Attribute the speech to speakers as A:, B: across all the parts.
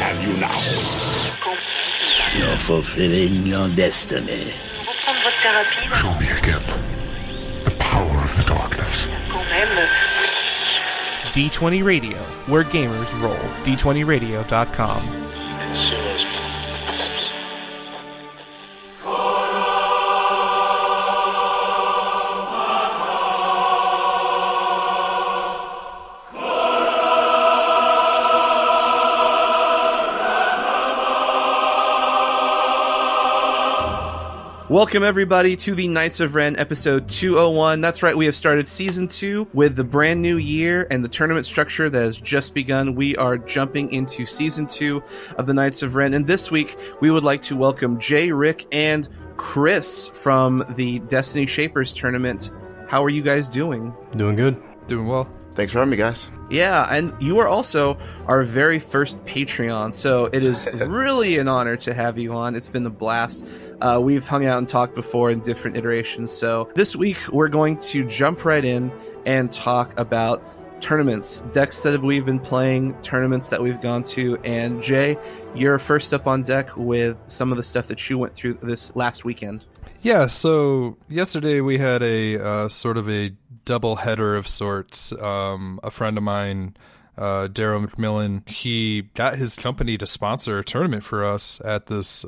A: understand you now.
B: You're fulfilling your destiny.
A: Show me again the power of the darkness.
C: D20 Radio, where gamers roll. D20radio.com. Welcome, everybody, to the Knights of Ren, episode 201. That's right, we have started Season 2 with the brand new year and the tournament structure that has just begun. We are jumping into Season 2 of the Knights of Ren, and this week we would like to welcome Jay, Rick, and Chris from the Destiny Shapers tournament. How are you guys doing?
D: Doing good.
E: Doing well.
F: Thanks for having me, guys.
C: Yeah, and you are also our very first Patreon, so it is really an honor to have you on. It's been a blast. We've hung out and talked before in different iterations, so this week we're going to jump right in and talk about tournaments, decks that we've been playing, tournaments that we've gone to, and Jay, you're first up on deck with some of the stuff that you went through this last weekend.
E: Yeah, so yesterday we had a sort of a double header of sorts. A friend of mine, Darryl McMillan, he got his company to sponsor a tournament for us at this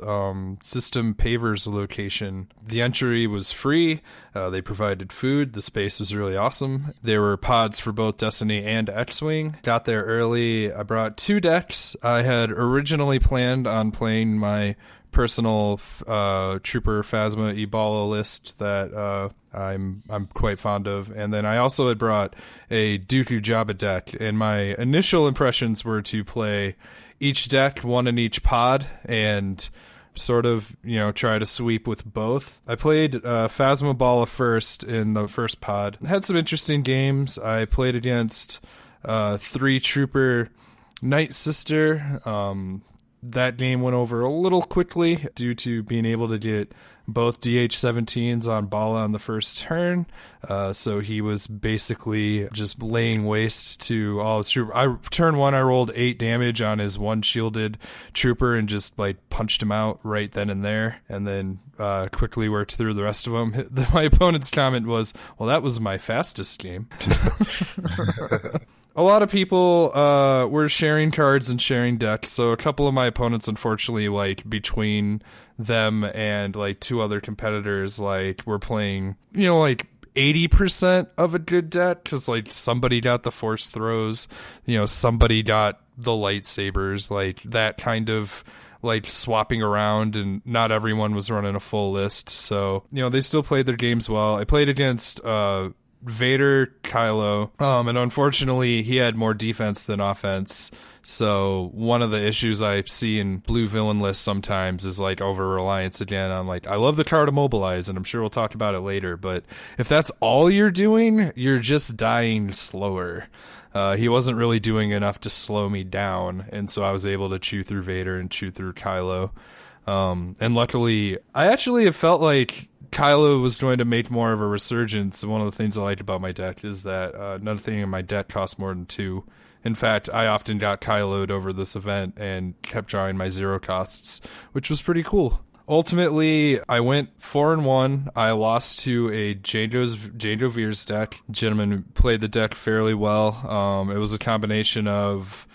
E: System Pavers location. The entry was free. They provided food. The space was really awesome. There were pods for both Destiny and X-Wing. Got there early. I brought 2 decks. I had originally planned on playing my personal Trooper Phasma Ibala list that I'm quite fond of, and then I also had brought a Dooku Jabba deck, and my initial impressions were to play each deck, one in each pod, and sort of, try to sweep with both. I played Phasma Bala first in the first pod. Had some interesting games. I played against 3 Trooper Night Sister. That game went over a little quickly due to being able to get both DH-17s on Bala on the first turn. So he was basically just laying waste to all his trooper. Turn 1, I rolled 8 damage on his one shielded trooper and just punched him out right then and there, and then quickly worked through the rest of them. My opponent's comment was, "Well, that was my fastest game." A lot of people were sharing cards and sharing decks, so a couple of my opponents, unfortunately, between them and 2 other competitors, were playing, 80% of a good deck, because somebody got the force throws, somebody got the lightsabers, that kind of swapping around, and not everyone was running a full list. So, they still played their games well. I played against Vader Kylo, and unfortunately he had more defense than offense. So one of the issues I see in blue villain lists sometimes is over reliance again on I love the card Immobilize, and I'm sure we'll talk about it later, but if that's all you're doing, you're just dying slower. He wasn't really doing enough to slow me down, and so I was able to chew through Vader and chew through Kylo. And luckily, I actually have felt like Kylo was going to make more of a resurgence. One of the things I liked about my deck is that nothing in my deck costs more than 2. In fact, I often got Kylo'd over this event and kept drawing my 0 costs, which was pretty cool. Ultimately, I went 4-1. I lost to a Jango Veers deck. Gentleman played the deck fairly well. It was a combination of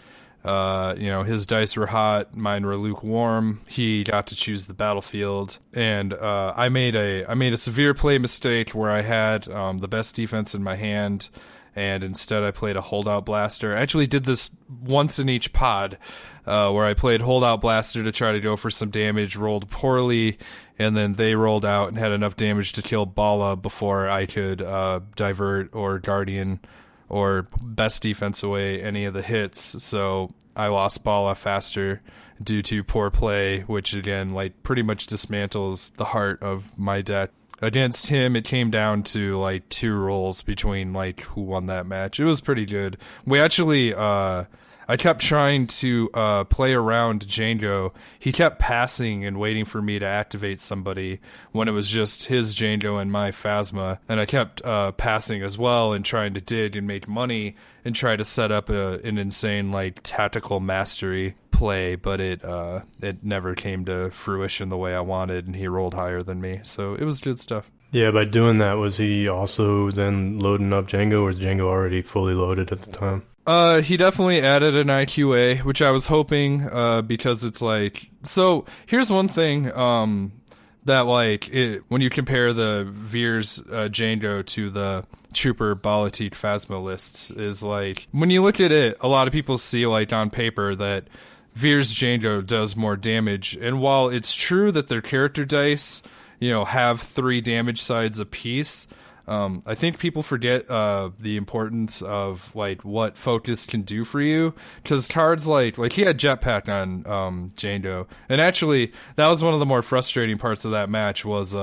E: his dice were hot, mine were lukewarm. He got to choose the battlefield, and I made a severe play mistake where I had the best defense in my hand, and instead I played a holdout blaster. I actually did this once in each pod, where I played holdout blaster to try to go for some damage, rolled poorly, and then they rolled out and had enough damage to kill Bala before I could divert or guardian or best defense away any of the hits. So I lost Bala faster due to poor play, which again pretty much dismantles the heart of my deck. Against him, it came down to 2 rolls between who won that match. It was pretty good. We actually I kept trying to play around Jango. He kept passing and waiting for me to activate somebody when it was just his Jango and my Phasma. And I kept passing as well and trying to dig and make money and try to set up an insane tactical mastery play, but it never came to fruition the way I wanted, and he rolled higher than me. So it was good stuff.
D: Yeah, by doing that, was he also then loading up Django, or was Django already fully loaded at the time?
E: He definitely added an IQA, which I was hoping, because it's like, so here's one thing, that like, when you compare the Veers, Django to the Trooper, Balatik, Phasma lists, is like, when you look at it, a lot of people see like on paper that Veers Django does more damage, and while it's true that their character dice, have 3 damage sides apiece, I think people forget the importance of like what focus can do for you, because cards like he had Jetpack on Django, and actually that was one of the more frustrating parts of that match. Was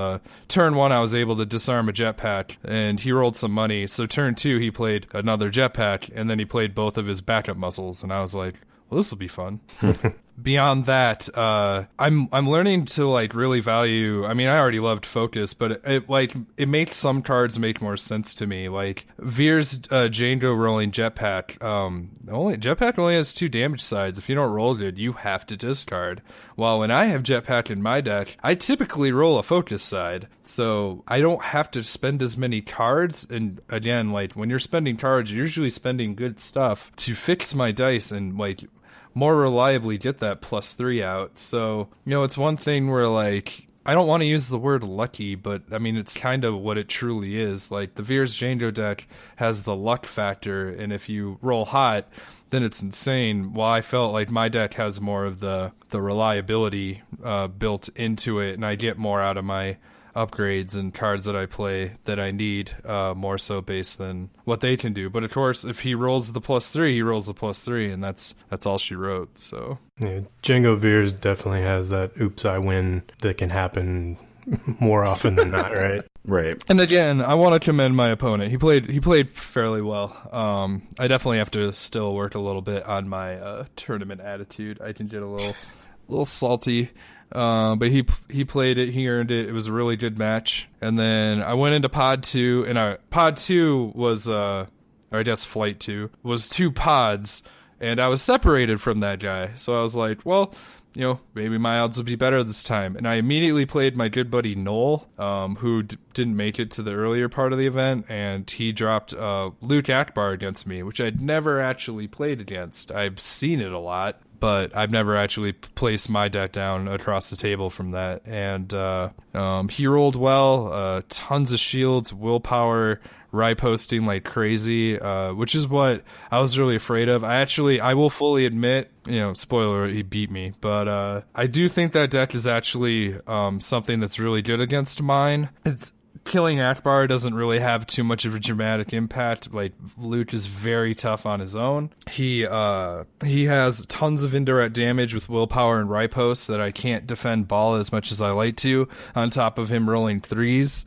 E: turn 1 I was able to disarm a Jetpack and he rolled some money, so turn 2 he played another Jetpack and then he played both of his backup muscles, and I was like, well, this will be fun. Beyond that, I'm learning to like really value. I mean, I already loved focus, but it makes some cards make more sense to me. Like Veer's Django rolling Jetpack. Jetpack only has 2 damage sides. If you don't roll good, you have to discard. While when I have Jetpack in my deck, I typically roll a focus side, so I don't have to spend as many cards. And again, like when you're spending cards, you're usually spending good stuff to fix my dice and like more reliably get that +3 out. So, it's one thing where like, I don't want to use the word lucky, but I mean, it's kind of what it truly is. Like the Veers Django deck has the luck factor, and if you roll hot, then it's insane. While I felt like my deck has more of the reliability built into it, and I get more out of my upgrades and cards that I play that I need, more so based than what they can do. But of course, if he rolls the +3, he rolls the +3, and that's all she wrote. So
D: yeah, Django Veers definitely has that oops I win that can happen more often than not, right?
F: Right.
E: And again, I want to commend my opponent. He played fairly well. I definitely have to still work a little bit on my tournament attitude. I can get a little salty. But he played it, he earned it. It was a really good match. And then I went into pod 2, and pod 2 was, or I guess flight 2, was 2 pods, and I was separated from that guy. So I was like, well, maybe my odds will be better this time. And I immediately played my good buddy Noel, who didn't make it to the earlier part of the event, and he dropped Luke Akbar against me, which I'd never actually played against. I've seen it a lot, but I've never actually placed my deck down across the table from that. And he rolled well, tons of shields, willpower, riposting like crazy, which is what I was really afraid of. I will fully admit, spoiler, he beat me, but I do think that deck is actually something that's really good against mine. It's killing Akbar doesn't really have too much of a dramatic impact. Like Luke is very tough on his own. He has tons of indirect damage with willpower and riposte that I can't defend ball as much as I like to, on top of him rolling 3s.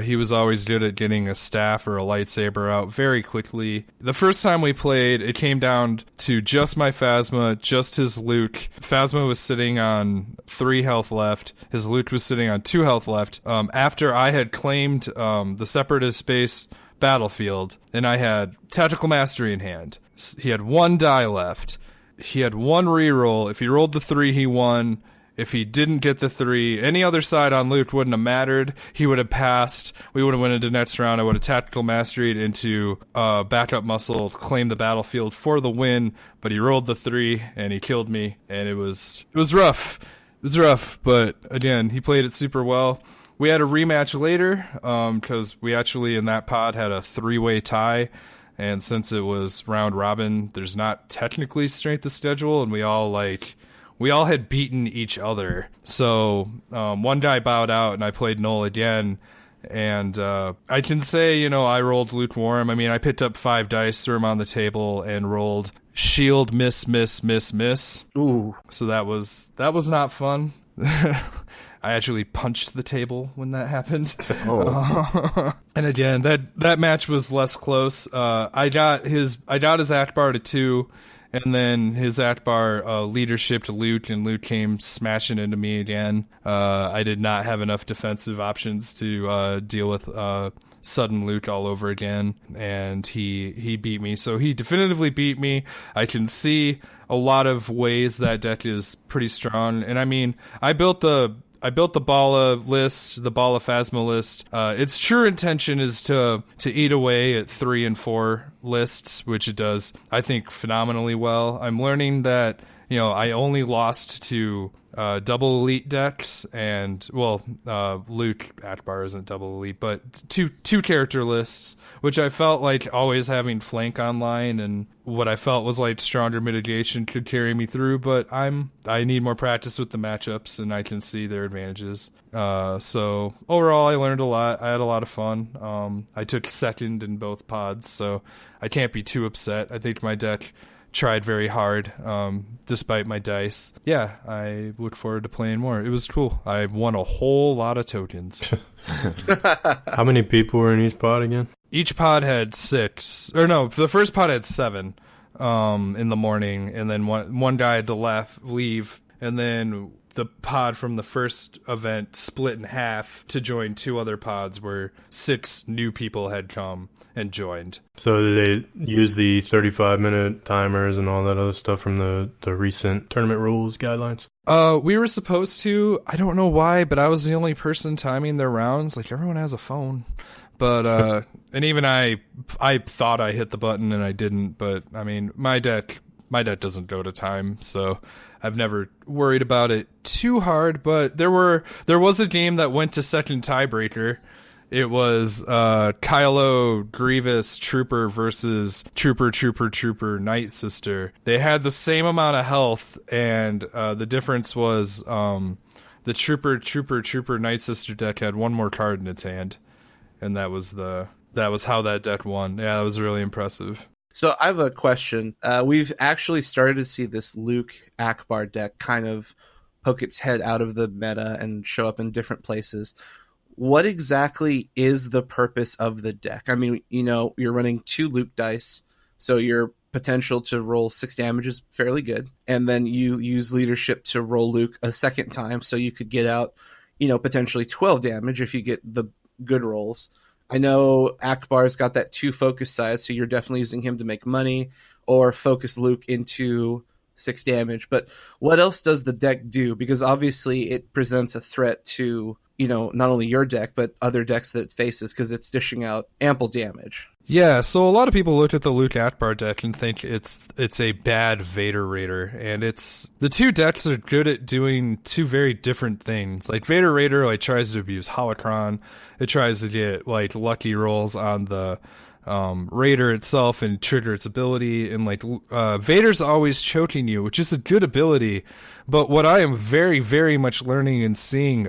E: He was always good at getting a staff or a lightsaber out very quickly. The first time we played, it came down to just my Phasma, just his Luke. Phasma was sitting on 3 health left. His Luke was sitting on 2 health left. After I had claimed the Separatist base battlefield, and I had Tactical Mastery in hand. He had 1 die left. He had 1 reroll. If he rolled the 3, he won. If he didn't get the 3, any other side on Luke wouldn't have mattered. He would have passed. We would have went into next round. I would have tactical mastered into backup muscle, claimed the battlefield for the win. But he rolled the 3 and he killed me, and it was rough. It was rough, but again, he played it super well. We had a rematch later because we actually in that pod had a 3-way tie. And since it was round robin, there's not technically strength of schedule, and we all had beaten each other. So one guy bowed out, and I played Noel again. And I can say, I rolled lukewarm. I mean, I picked up 5 dice, threw them on the table, and rolled shield, miss, miss, miss, miss.
C: Ooh.
E: So that was not fun. I actually punched the table when that happened.
F: Oh.
E: And again, that match was less close. I got his Akbar to 2. And then his Akbar leadership to Luke, and Luke came smashing into me again. I did not have enough defensive options to deal with sudden Luke all over again, and he beat me. So he definitively beat me. I can see a lot of ways that deck is pretty strong. And I mean, I built the Bala list, the Bala Phasma list. Its true intention is to eat away at 3 and 4 lists, which it does, I think, phenomenally well. I'm learning that, I only lost to double elite decks, and Luke Akbar isn't double elite, but two character lists, which I felt like always having flank online and what I felt was like stronger mitigation could carry me through. But I need more practice with the matchups, and I can see their advantages. So overall, I learned a lot. I had a lot of fun. I took second in both pods, so I can't be too upset. I think my deck tried very hard, despite my dice. Yeah, I look forward to playing more. It was cool. I won a whole lot of tokens.
D: How many people were in each pod again?
E: Each pod had 6. Or no, the first pod had 7 in the morning, and then one guy had to leave, and then the pod from the first event split in half to join 2 other pods where 6 new people had come and joined.
D: So did they use the 35-minute timers and all that other stuff from the recent tournament rules guidelines?
E: We were supposed to. I don't know why, but I was the only person timing their rounds. Like, everyone has a phone. But, and even I thought I hit the button and I didn't. But, I mean, my deck doesn't go to time, so I've never worried about it too hard. But there was a game that went to second tiebreaker. It was Kylo Grievous Trooper versus Trooper Night Sister. They had the same amount of health, and the difference was the Trooper Night Sister deck had one more card in its hand, and that was how that deck won. Yeah, that was really impressive.
C: So I have a question. We've actually started to see this Luke Akbar deck kind of poke its head out of the meta and show up in different places. What exactly is the purpose of the deck? I mean, you're running 2 Luke dice, so your potential to roll 6 damage is fairly good. And then you use leadership to roll Luke a second time, so you could get out, potentially 12 damage if you get the good rolls. I know Akbar's got that 2 focus side, so you're definitely using him to make money or focus Luke into 6 damage. But what else does the deck do? Because obviously it presents a threat to, not only your deck, but other decks that it faces, because it's dishing out ample damage.
E: Yeah, so a lot of people look at the Luke Akbar deck and think it's a bad Vader Raider, and the 2 decks are good at doing 2 very different things. Like, Vader Raider tries to abuse Holocron, it tries to get lucky rolls on the Raider itself and trigger its ability, and Vader's always choking you, which is a good ability. But what I am very, very much learning and seeing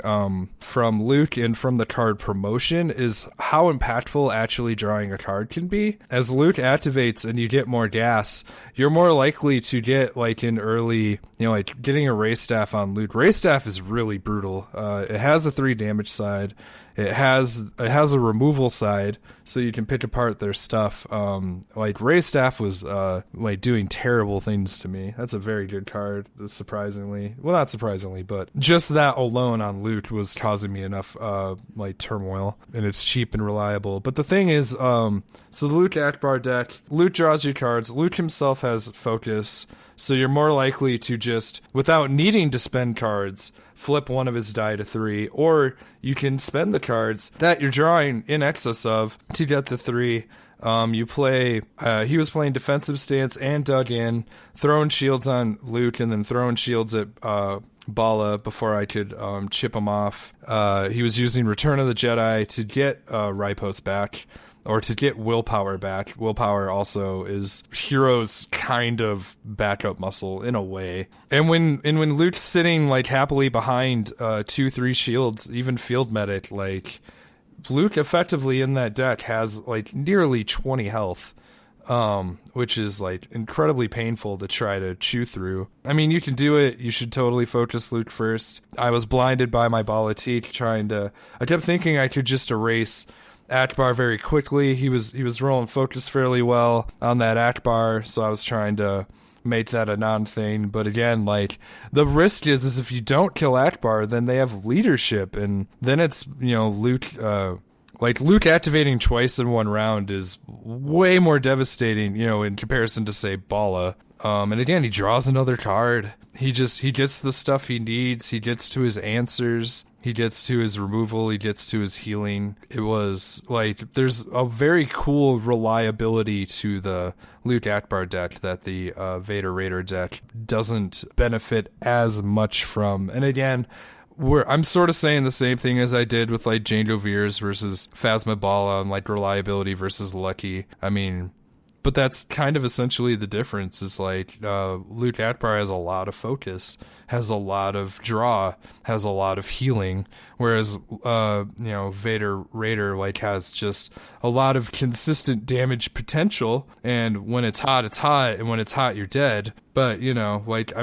E: from Luke and from the card promotion is how impactful actually drawing a card can be. As Luke activates and you get more gas, you're more likely to get an early, getting a Ray Staff on Luke. Ray Staff is really brutal. It has a 3 damage side. It has a removal side, so you can pick apart their stuff. Ray Staff was doing terrible things to me. That's a very good card, surprisingly. Well, not surprisingly, but just that alone on Luke was causing me enough turmoil, and it's cheap and reliable. But the thing is, so the Luke Akbar deck, Luke draws you cards. Luke himself has focus, so you're more likely to just, without needing to spend cards, flip one of his die to 3, or you can spend the cards that you're drawing in excess of to get the 3. You play, he was playing defensive stance and dug in, throwing shields on Luke and then throwing shields at Bala before I could chip him off. He was using Return of the Jedi to get Ripos back, or to get willpower back. Willpower also is Hero's kind of backup muscle in a way. And when Luke's sitting happily behind 2-3 shields, even field medic, Luke effectively in that deck has nearly 20 health, which is incredibly painful to try to chew through. I mean, you can do it. You should totally focus Luke first. I was blinded by my Balatik I kept thinking I could just erase Akbar very quickly. He was rolling focus fairly well on that Akbar, so I was trying to make that a non-thing. But again, like, the risk is if you don't kill Akbar, then they have leadership, and then it's, Luke. Like, Luke activating twice in one round is way more devastating, in comparison to, say, Bala. And again, he draws another card. He gets the stuff he needs. He gets to his answers. He gets to his removal. He gets to his healing. It was like, there's a very cool reliability to the Luke Akbar deck that the Vader Raider deck doesn't benefit as much from. And again, I'm sort of saying the same thing as I did with like Jango Veers versus Phasma Bala and like reliability versus lucky. I mean, but that's kind of essentially the difference. Is like Luke Akbar has a lot of focus, has a lot of draw, has a lot of healing, whereas Vader Raider like has just a lot of consistent damage potential. And when it's hot, and when it's hot, you're dead. But like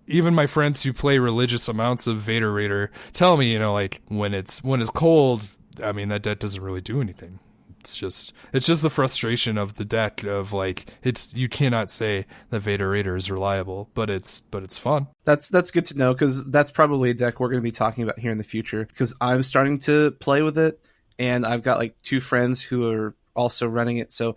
E: even my friends who play religious amounts of Vader Raider tell me, like when it's cold, I mean that deck doesn't really do anything. It's just the frustration of the deck of like, you cannot say that Vader Raider is reliable, but it's fun.
C: That's good to know, because that's probably a deck we're going to be talking about here in the future, because I'm starting to play with it, and I've got like 2 friends who are also running it. So,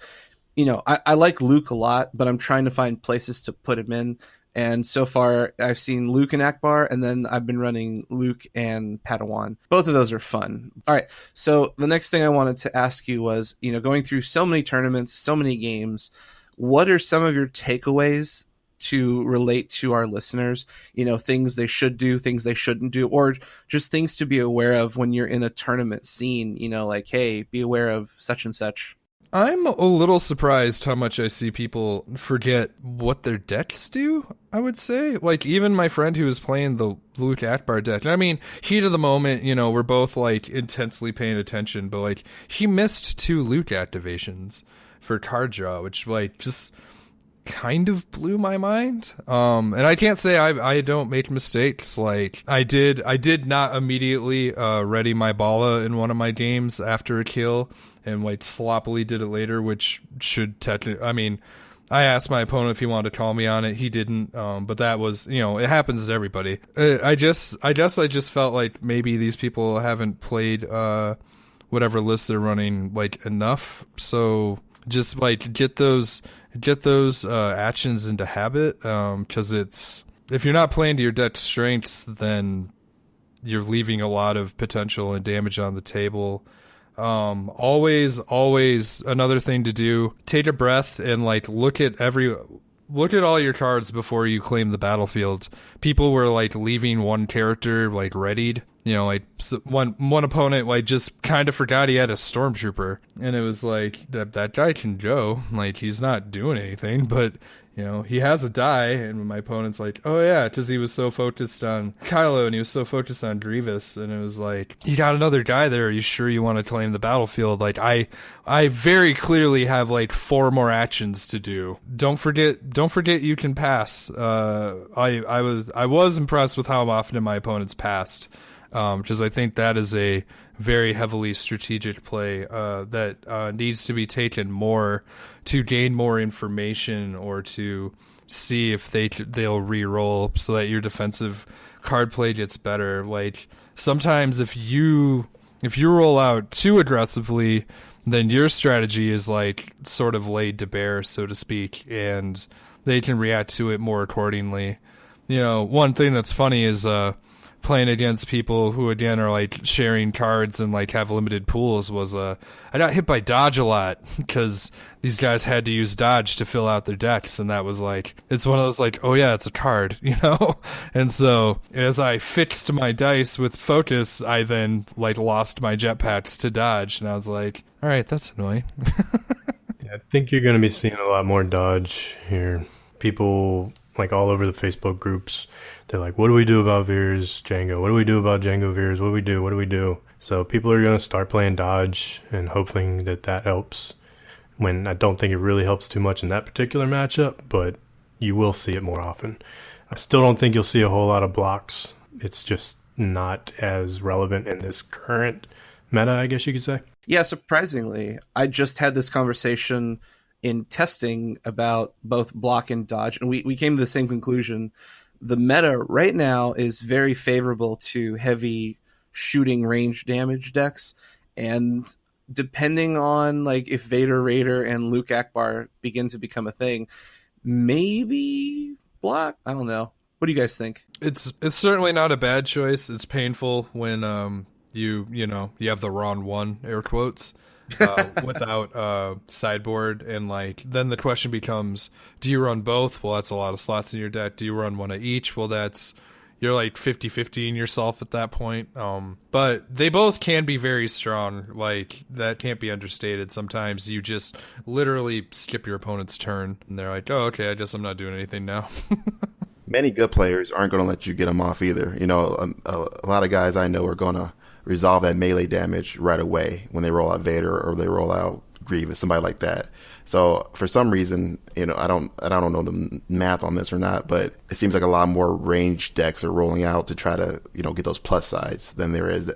C: I like Luke a lot, but I'm trying to find places to put him in. And so far, I've seen Luke and Akbar, and then I've been running Luke and Padawan. Both of those are fun. All right, so the next thing I wanted to ask you was, going through so many tournaments, so many games, what are some of your takeaways to relate to our listeners? Things they should do, things they shouldn't do, or just things to be aware of when you're in a tournament scene, like, hey, be aware of such and such.
E: I'm a little surprised how much I see people forget what their decks do, I would say. Like, even my friend who was playing the Luke Akbar deck, I mean, heat of the moment, we're both, like, intensely paying attention, but, like, he missed 2 Luke activations for card draw, which, like, just kind of blew my mind. And I can't say I don't make mistakes. Like, I did not immediately ready my Bala in one of my games after a kill, and like sloppily did it later, which should technically, I mean, I asked my opponent if he wanted to call me on it. He didn't. But that was, it happens to everybody. I guess I just felt like maybe these people haven't played whatever list they're running like enough. So just like get those actions into habit. Because if you're not playing to your deck strengths, then you're leaving a lot of potential and damage on the table. Always another thing to do, take a breath and like look at all your cards before you claim the battlefield. People were like leaving one character like readied, like one opponent like just kind of forgot he had a stormtrooper, and it was like that guy can go, like he's not doing anything, but he has a die, and my opponent's like, oh yeah, because he was so focused on Kylo and he was so focused on Grievous, and it was like, you got another guy there, are you sure you want to claim the battlefield? Like, I very clearly have like 4 more actions to do. Don't forget you can pass. I was impressed with how often my opponents passed, because I think that is a very heavily strategic play that needs to be taken more to gain more information, or to see if they'll re-roll so that your defensive card play gets better. Like, sometimes if you roll out too aggressively, then your strategy is like sort of laid to bear, so to speak, and they can react to it more accordingly. One thing that's funny is playing against people who again are like sharing cards and like have limited pools was I got hit by dodge a lot because these guys had to use dodge to fill out their decks, and that was like, it's one of those like, oh yeah, it's a card, and so as I fixed my dice with focus, I then like lost my jetpacks to dodge, and I was like, all right, that's annoying.
D: I think you're going to be seeing a lot more dodge here. People like all over the Facebook groups, they're like, what do we do about Veers Django? What do we do about Django Veers? What do we do? What do we do? So people are going to start playing dodge and hoping that helps, when I don't think it really helps too much in that particular matchup, but you will see it more often. I still don't think you'll see a whole lot of blocks. It's just not as relevant in this current meta, I guess you could say.
C: Yeah, surprisingly, I just had this conversation in testing about both block and dodge, and we came to the same conclusion. The meta right now is very favorable to heavy shooting range damage decks, and depending on like if Vader Raider and Luke Akbar begin to become a thing, maybe block. I don't know. What do you guys think?
E: It's certainly not a bad choice. It's painful when you have the wrong one, air quotes, without sideboard, and like then the question becomes, do you run both? Well, that's a lot of slots in your deck. Do you run one of each? Well, that's you're like 50-50 in yourself at that point. But they both can be very strong. Like, that can't be understated. Sometimes you just literally skip your opponent's turn, and they're like, oh, okay, I guess I'm not doing anything now.
F: Many good players aren't going to let you get them off either. You know, a lot of guys I know are going to resolve that melee damage right away when they roll out Vader or they roll out Grievous, somebody like that. So for some reason, you know, I don't know the math on this or not, but it seems like a lot more ranged decks are rolling out to try to, you know, get those plus sides than there is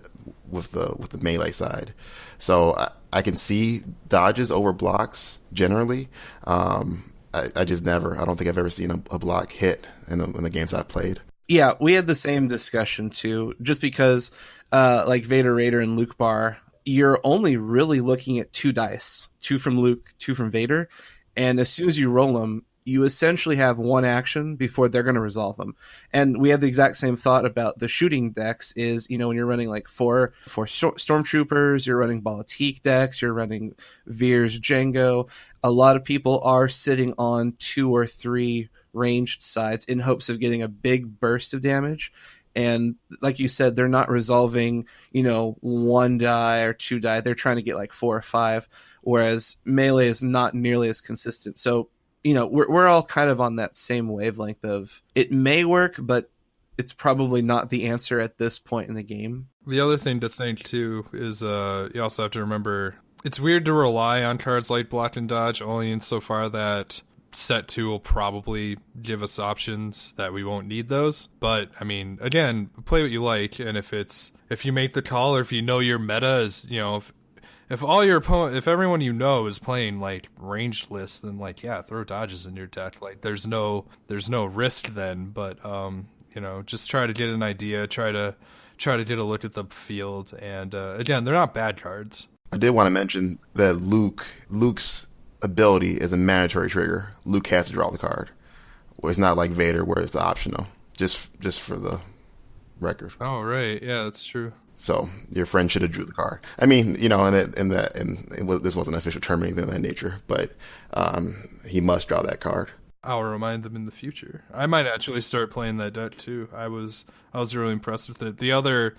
F: with the melee side. So I can see dodges over blocks generally. I just never. I don't think I've ever seen a block hit in the games I've played.
C: Yeah, we had the same discussion too. Just because, like Vader Raider and Luke Bar, you're only really looking at 2 dice, 2 from Luke, 2 from Vader, and as soon as you roll them, you essentially have 1 action before they're going to resolve them. And we had the exact same thought about the shooting decks. Is, you know, when you're running like four stormtroopers, you're running Balatique decks, you're running Veers Django. A lot of people are sitting on 2 or 3 ranged sides in hopes of getting a big burst of damage. And like you said, they're not resolving, you know, 1 die or 2 die. They're trying to get like 4 or 5, whereas melee is not nearly as consistent. So, you know, we're all kind of on that same wavelength of it may work, but it's probably not the answer at this point in the game.
E: The other thing to think too is you also have to remember it's weird to rely on cards like block and dodge only insofar that set 2 will probably give us options that we won't need those. But I mean, again, play what you like, and if you make the call, or if you know your meta is, you know, if all your opponent, if everyone you know is playing like ranged lists, then like, yeah, throw dodges in your deck. Like there's no risk then. But you know, just try to get an idea, try to get a look at the field, and again, they're not bad cards.
F: I did want to mention that Luke's ability is a mandatory trigger. Luke has to draw the card. Well, it's not like Vader where it's optional. Just for the record.
E: Oh right, yeah, that's true.
F: So your friend should have drew the card. I mean, you know, this wasn't an official term or anything of that nature, but he must draw that card.
E: I'll remind them in the future. I might actually start playing that deck too. I was really impressed with it. The other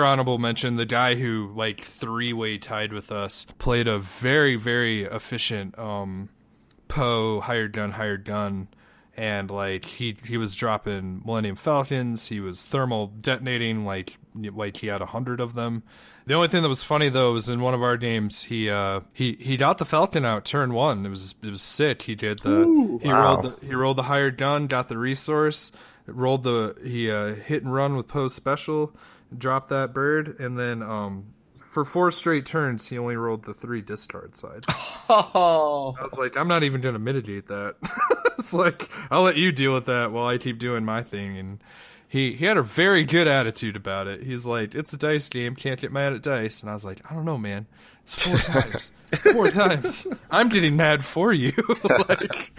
E: honorable mention, the guy who like 3-way tied with us, played a very, very efficient Poe hired gun, and like he was dropping Millennium Falcons, he was thermal detonating like he had 100 of them. The only thing that was funny though was in one of our games he got the Falcon out turn 1. It was sick. He did he rolled the hired gun, got the resource, he hit and run with Poe's special, dropped that bird, and then for 4 straight turns he only rolled the 3 discard side.
C: Oh.
E: I was like, I'm not even gonna mitigate that. It's like, I'll let you deal with that while I keep doing my thing. And he had a very good attitude about it. He's like, it's a dice game, can't get mad at dice. And I was like, I don't know, man. It's 4 times. 4 times. I'm getting mad for you. Like,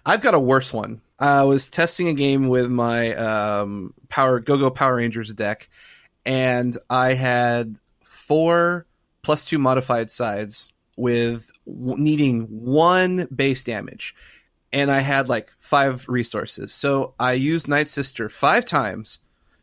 C: I've got a worse one. I was testing a game with my Go-Go Power Rangers deck, and I had 4 +2 modified sides with needing 1 base damage. And I had like 5 resources. So I used Night Sister 5 times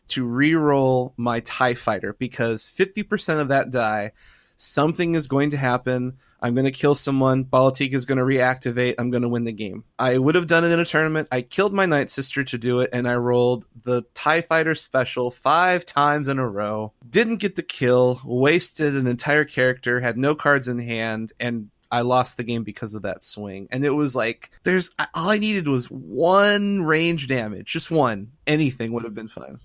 C: to re-roll my TIE Fighter, because 50% of that die, something is going to happen. I'm going to kill someone. Balatique is going to reactivate. I'm going to win the game. I would have done it in a tournament. I killed my Night Sister to do it, and I rolled the TIE Fighter special 5 times in a row. Didn't get the kill, wasted an entire character, had no cards in hand, and I lost the game because of that swing. And it was like, all I needed was 1 range damage, just 1. Anything would have been fine.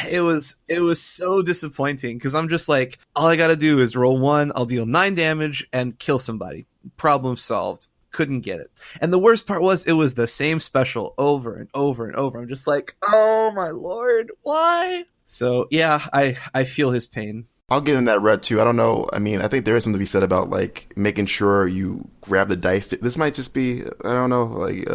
C: It was so disappointing, because I'm just like, all I got to do is roll 1, I'll deal 9 damage and kill somebody. Problem solved. couldn't get it. And the worst part was it was the same special over and over and over. I'm just like, oh my Lord, why? So yeah, I feel his pain.
F: I'll get in that red too. I don't know. I mean, I think there is something to be said about like making sure you grab the dice. This might just be, I don't know, like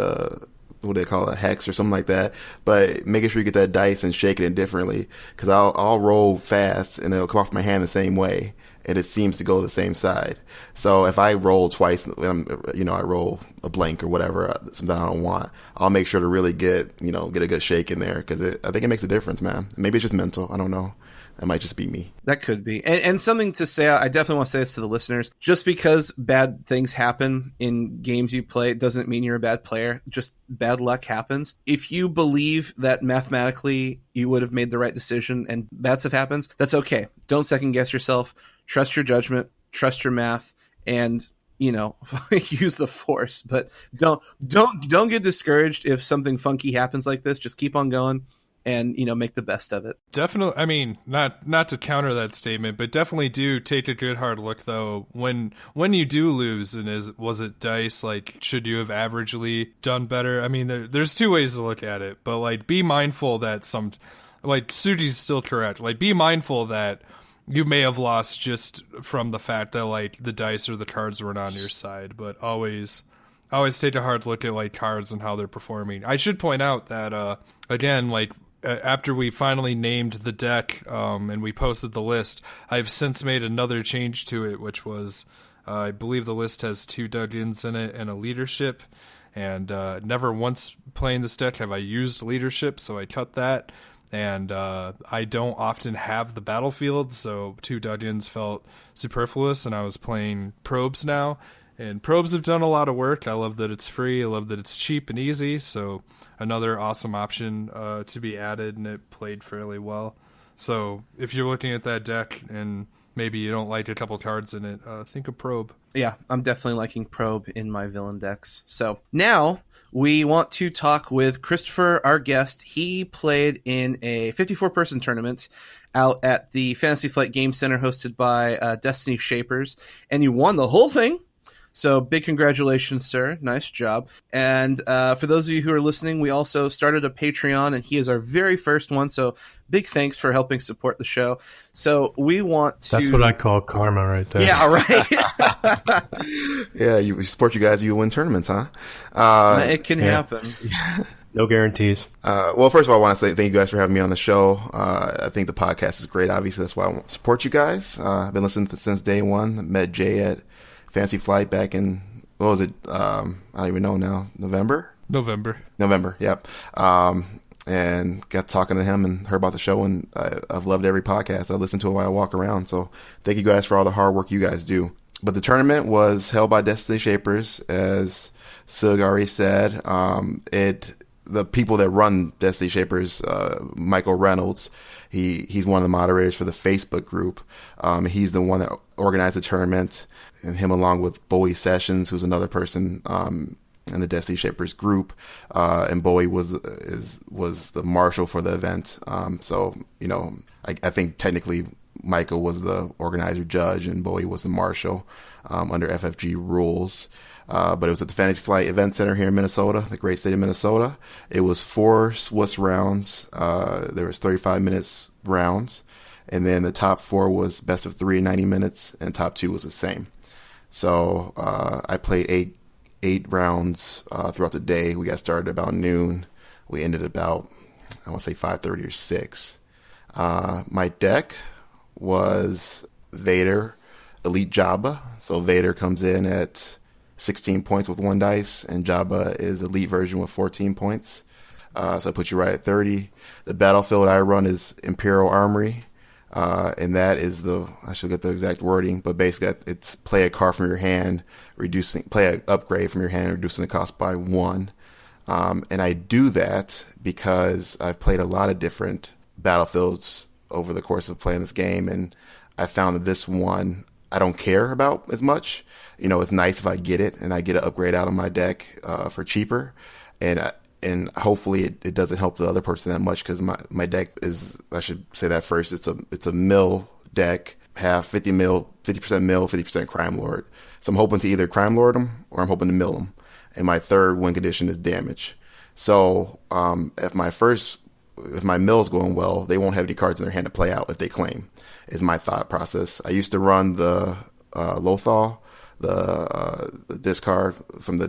F: what do they call it, a hex or something like that. But making sure you get that dice and shaking it differently, because I'll roll fast and it'll come off my hand the same way, and it seems to go the same side. So if I roll twice, I roll a blank or whatever, something I don't want, I'll make sure to really get a good shake in there, because I think it makes a difference, man. Maybe it's just mental. I don't know. That might just be me.
C: That could be. And something to say, I definitely want to say this to the listeners. Just because bad things happen in games you play doesn't mean you're a bad player. Just bad luck happens. If you believe that mathematically you would have made the right decision and bad stuff happens, that's okay. Don't second guess yourself. Trust your judgment. Trust your math. And use the force. But don't get discouraged if something funky happens like this. Just keep on going. And, make the best of it.
E: Definitely. I mean, not to counter that statement, but definitely do take a good hard look, though. When you do lose, and was it dice? Like, should you have averagely done better? I mean, there's two ways to look at it, but like, be mindful that Sudi's still correct. Like, be mindful that you may have lost just from the fact that like the dice or the cards weren't on your side, but always take a hard look at like cards and how they're performing. I should point out that again, like, after we finally named the deck and we posted the list, I've since made another change to it, which was I believe the list has 2 Duggens in it and a leadership, and never once playing this deck have I used leadership, so I cut that. And I don't often have the battlefield, so 2 Duggens felt superfluous, and I was playing probes now. And probes have done a lot of work. I love that it's free. I love that it's cheap and easy. So another awesome option to be added, and it played fairly well. So if you're looking at that deck and maybe you don't like a couple cards in it, think of probe.
C: Yeah, I'm definitely liking probe in my villain decks. So now we want to talk with Christopher, our guest. He played in a 54-person tournament out at the Fantasy Flight Game Center hosted by Destiny Shapers, and you won the whole thing. So big congratulations, sir. Nice job. And for those of you who are listening, we also started a Patreon, and he is our very first one. So big thanks for helping support the show. So we want to...
D: That's what I call karma right there.
C: Yeah, right.
F: Yeah, you support you guys, you win tournaments, huh?
C: It can happen.
D: No guarantees.
F: Well, first of all, I want to say thank you guys for having me on the show. I think the podcast is great. Obviously, that's why I want to support you guys. I've been listening to since day one. I met Jay at Fancy Flight back in, what was it? I don't even know now. November, yep. And got talking to him and heard about the show, and I've loved every podcast. I listen to it while I walk around. So thank you guys for all the hard work you guys do. But the tournament was held by Destiny Shapers, as Sug already said. The people that run Destiny Shapers, Michael Reynolds, he's one of the moderators for the Facebook group. He's the one that organized the tournament, and him along with Bowie Sessions, who's another person in the Destiny Shapers group. And Bowie was the marshal for the event. So I think technically Michael was the organizer judge and Bowie was the marshal under FFG rules. But it was at the Fantasy Flight Event Center here in Minnesota, the great state of Minnesota. It was 4 Swiss rounds. There was 35 minutes rounds. And then the top 4 was best of 3 in 90 minutes, and top 2 was the same. So I played eight rounds throughout the day. We got started about noon. We ended about, I want to say 5:30 or 6. My deck was Vader, Elite Jabba. So Vader comes in at 16 points with 1 dice, and Jabba is Elite version with 14 points. So I put you right at 30. The battlefield I run is Imperial Armory. And that is I should get the exact wording, but basically it's play a card from your hand, play an upgrade from your hand, reducing the cost by 1. And I do that because I've played a lot of different battlefields over the course of playing this game, and I found that this one I don't care about as much. It's nice if I get it and I get an upgrade out of my deck for cheaper, and hopefully it doesn't help the other person that much, because my deck is, I should say that first, it's a mill deck. half, 50% mill, 50% crime lord. So I'm hoping to either crime lord them or I'm hoping to mill them. And my third win condition is damage. So if my mill's going well, they won't have any cards in their hand to play out if they claim, is my thought process. I used to run the Lothal, the discard from the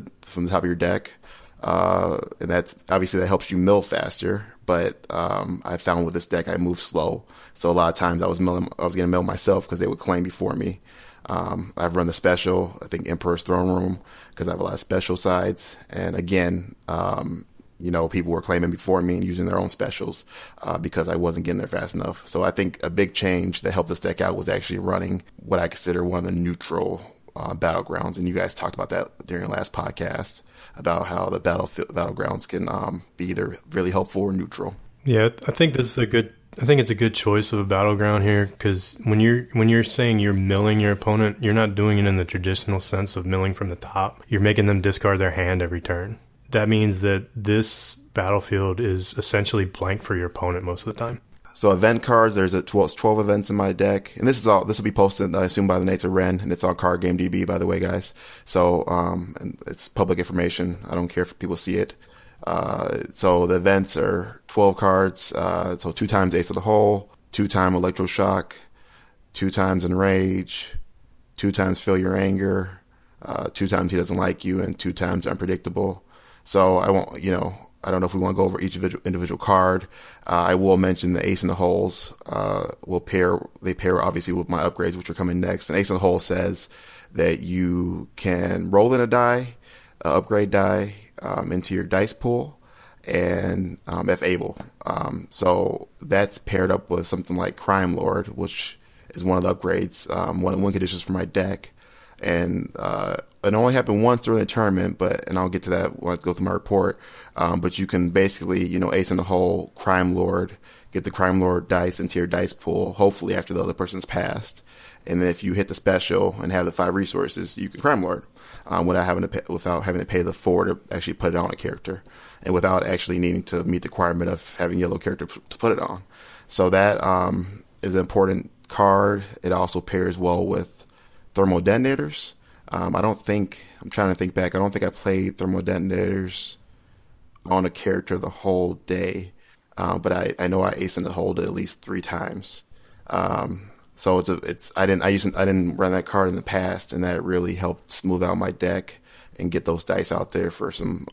F: top of your deck. And that's obviously that helps you mill faster, but I found with this deck I move slow, so a lot of times I was going to mill myself because they would claim before me. I've run the special, I think Emperor's Throne Room, because I have a lot of special sides, and again, people were claiming before me and using their own specials because I wasn't getting there fast enough. So I think a big change that helped this deck out was actually running what I consider one of the neutral battlegrounds, and you guys talked about that during the last podcast about how the battlegrounds can be either really helpful or neutral.
D: Yeah, I think it's a good choice of a battleground here, because when you're saying you're milling your opponent, you're not doing it in the traditional sense of milling from the top. You're making them discard their hand every turn. That means that this battlefield is essentially blank for your opponent most of the time.
F: So event cards, there's 12 events in my deck, and this will be posted, I assume, by the Knights of Ren, and it's on Card Game DB, by the way, guys. So and it's public information. I don't care if people see it. So the events are 12 cards. So 2 times Ace of the Hole, 2 times Electroshock, 2 times Enrage, 2 times Feel Your Anger, 2 times He Doesn't Like You, and 2 times Unpredictable. So I won't, I don't know if we want to go over each individual card. I will mention the Ace in the Holes. They pair obviously with my upgrades, which are coming next. And Ace in the Hole says that you can roll in a die, upgrade die, into your dice pool, and if able. So that's paired up with something like Crime Lord, which is one of the upgrades, one of the win conditions for my deck. And it only happened once during the tournament, and I'll get to that when I go through my report. But you can basically, Ace in the Hole, Crime Lord, get the Crime Lord dice into your dice pool, hopefully after the other person's passed. And then if you hit the special and have the 5 resources, you can Crime Lord without having to pay the 4 to actually put it on a character, and without actually needing to meet the requirement of having yellow character to put it on. So that is an important card. It also pairs well with Thermal Detonators. I'm trying to think back. I don't think I played Thermal Detonators on a character the whole day, but I know I aced in the hold at least 3 times. So I didn't run that card in the past, and that really helped smooth out my deck and get those dice out there for some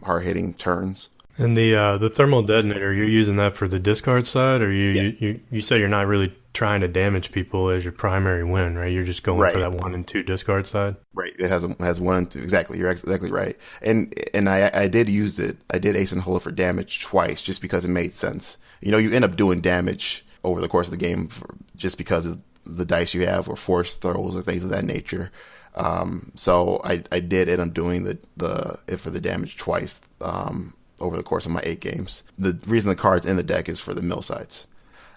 F: hard hitting turns.
D: And the thermal detonator, you're using that for the discard side, or you say you're not really trying to damage people as your primary win, right? You're just going for that 1 and 2 discard side. Right.
F: It has 1 and 2. Exactly. You're exactly right. And I did use it. I did ace and hold it for damage twice, just because it made sense. You end up doing damage over the course of the game just because of the dice you have, or force throws or things of that nature. So I did end up doing it for the damage twice over the course of my 8 games. The reason the card's in the deck is for the mill sides.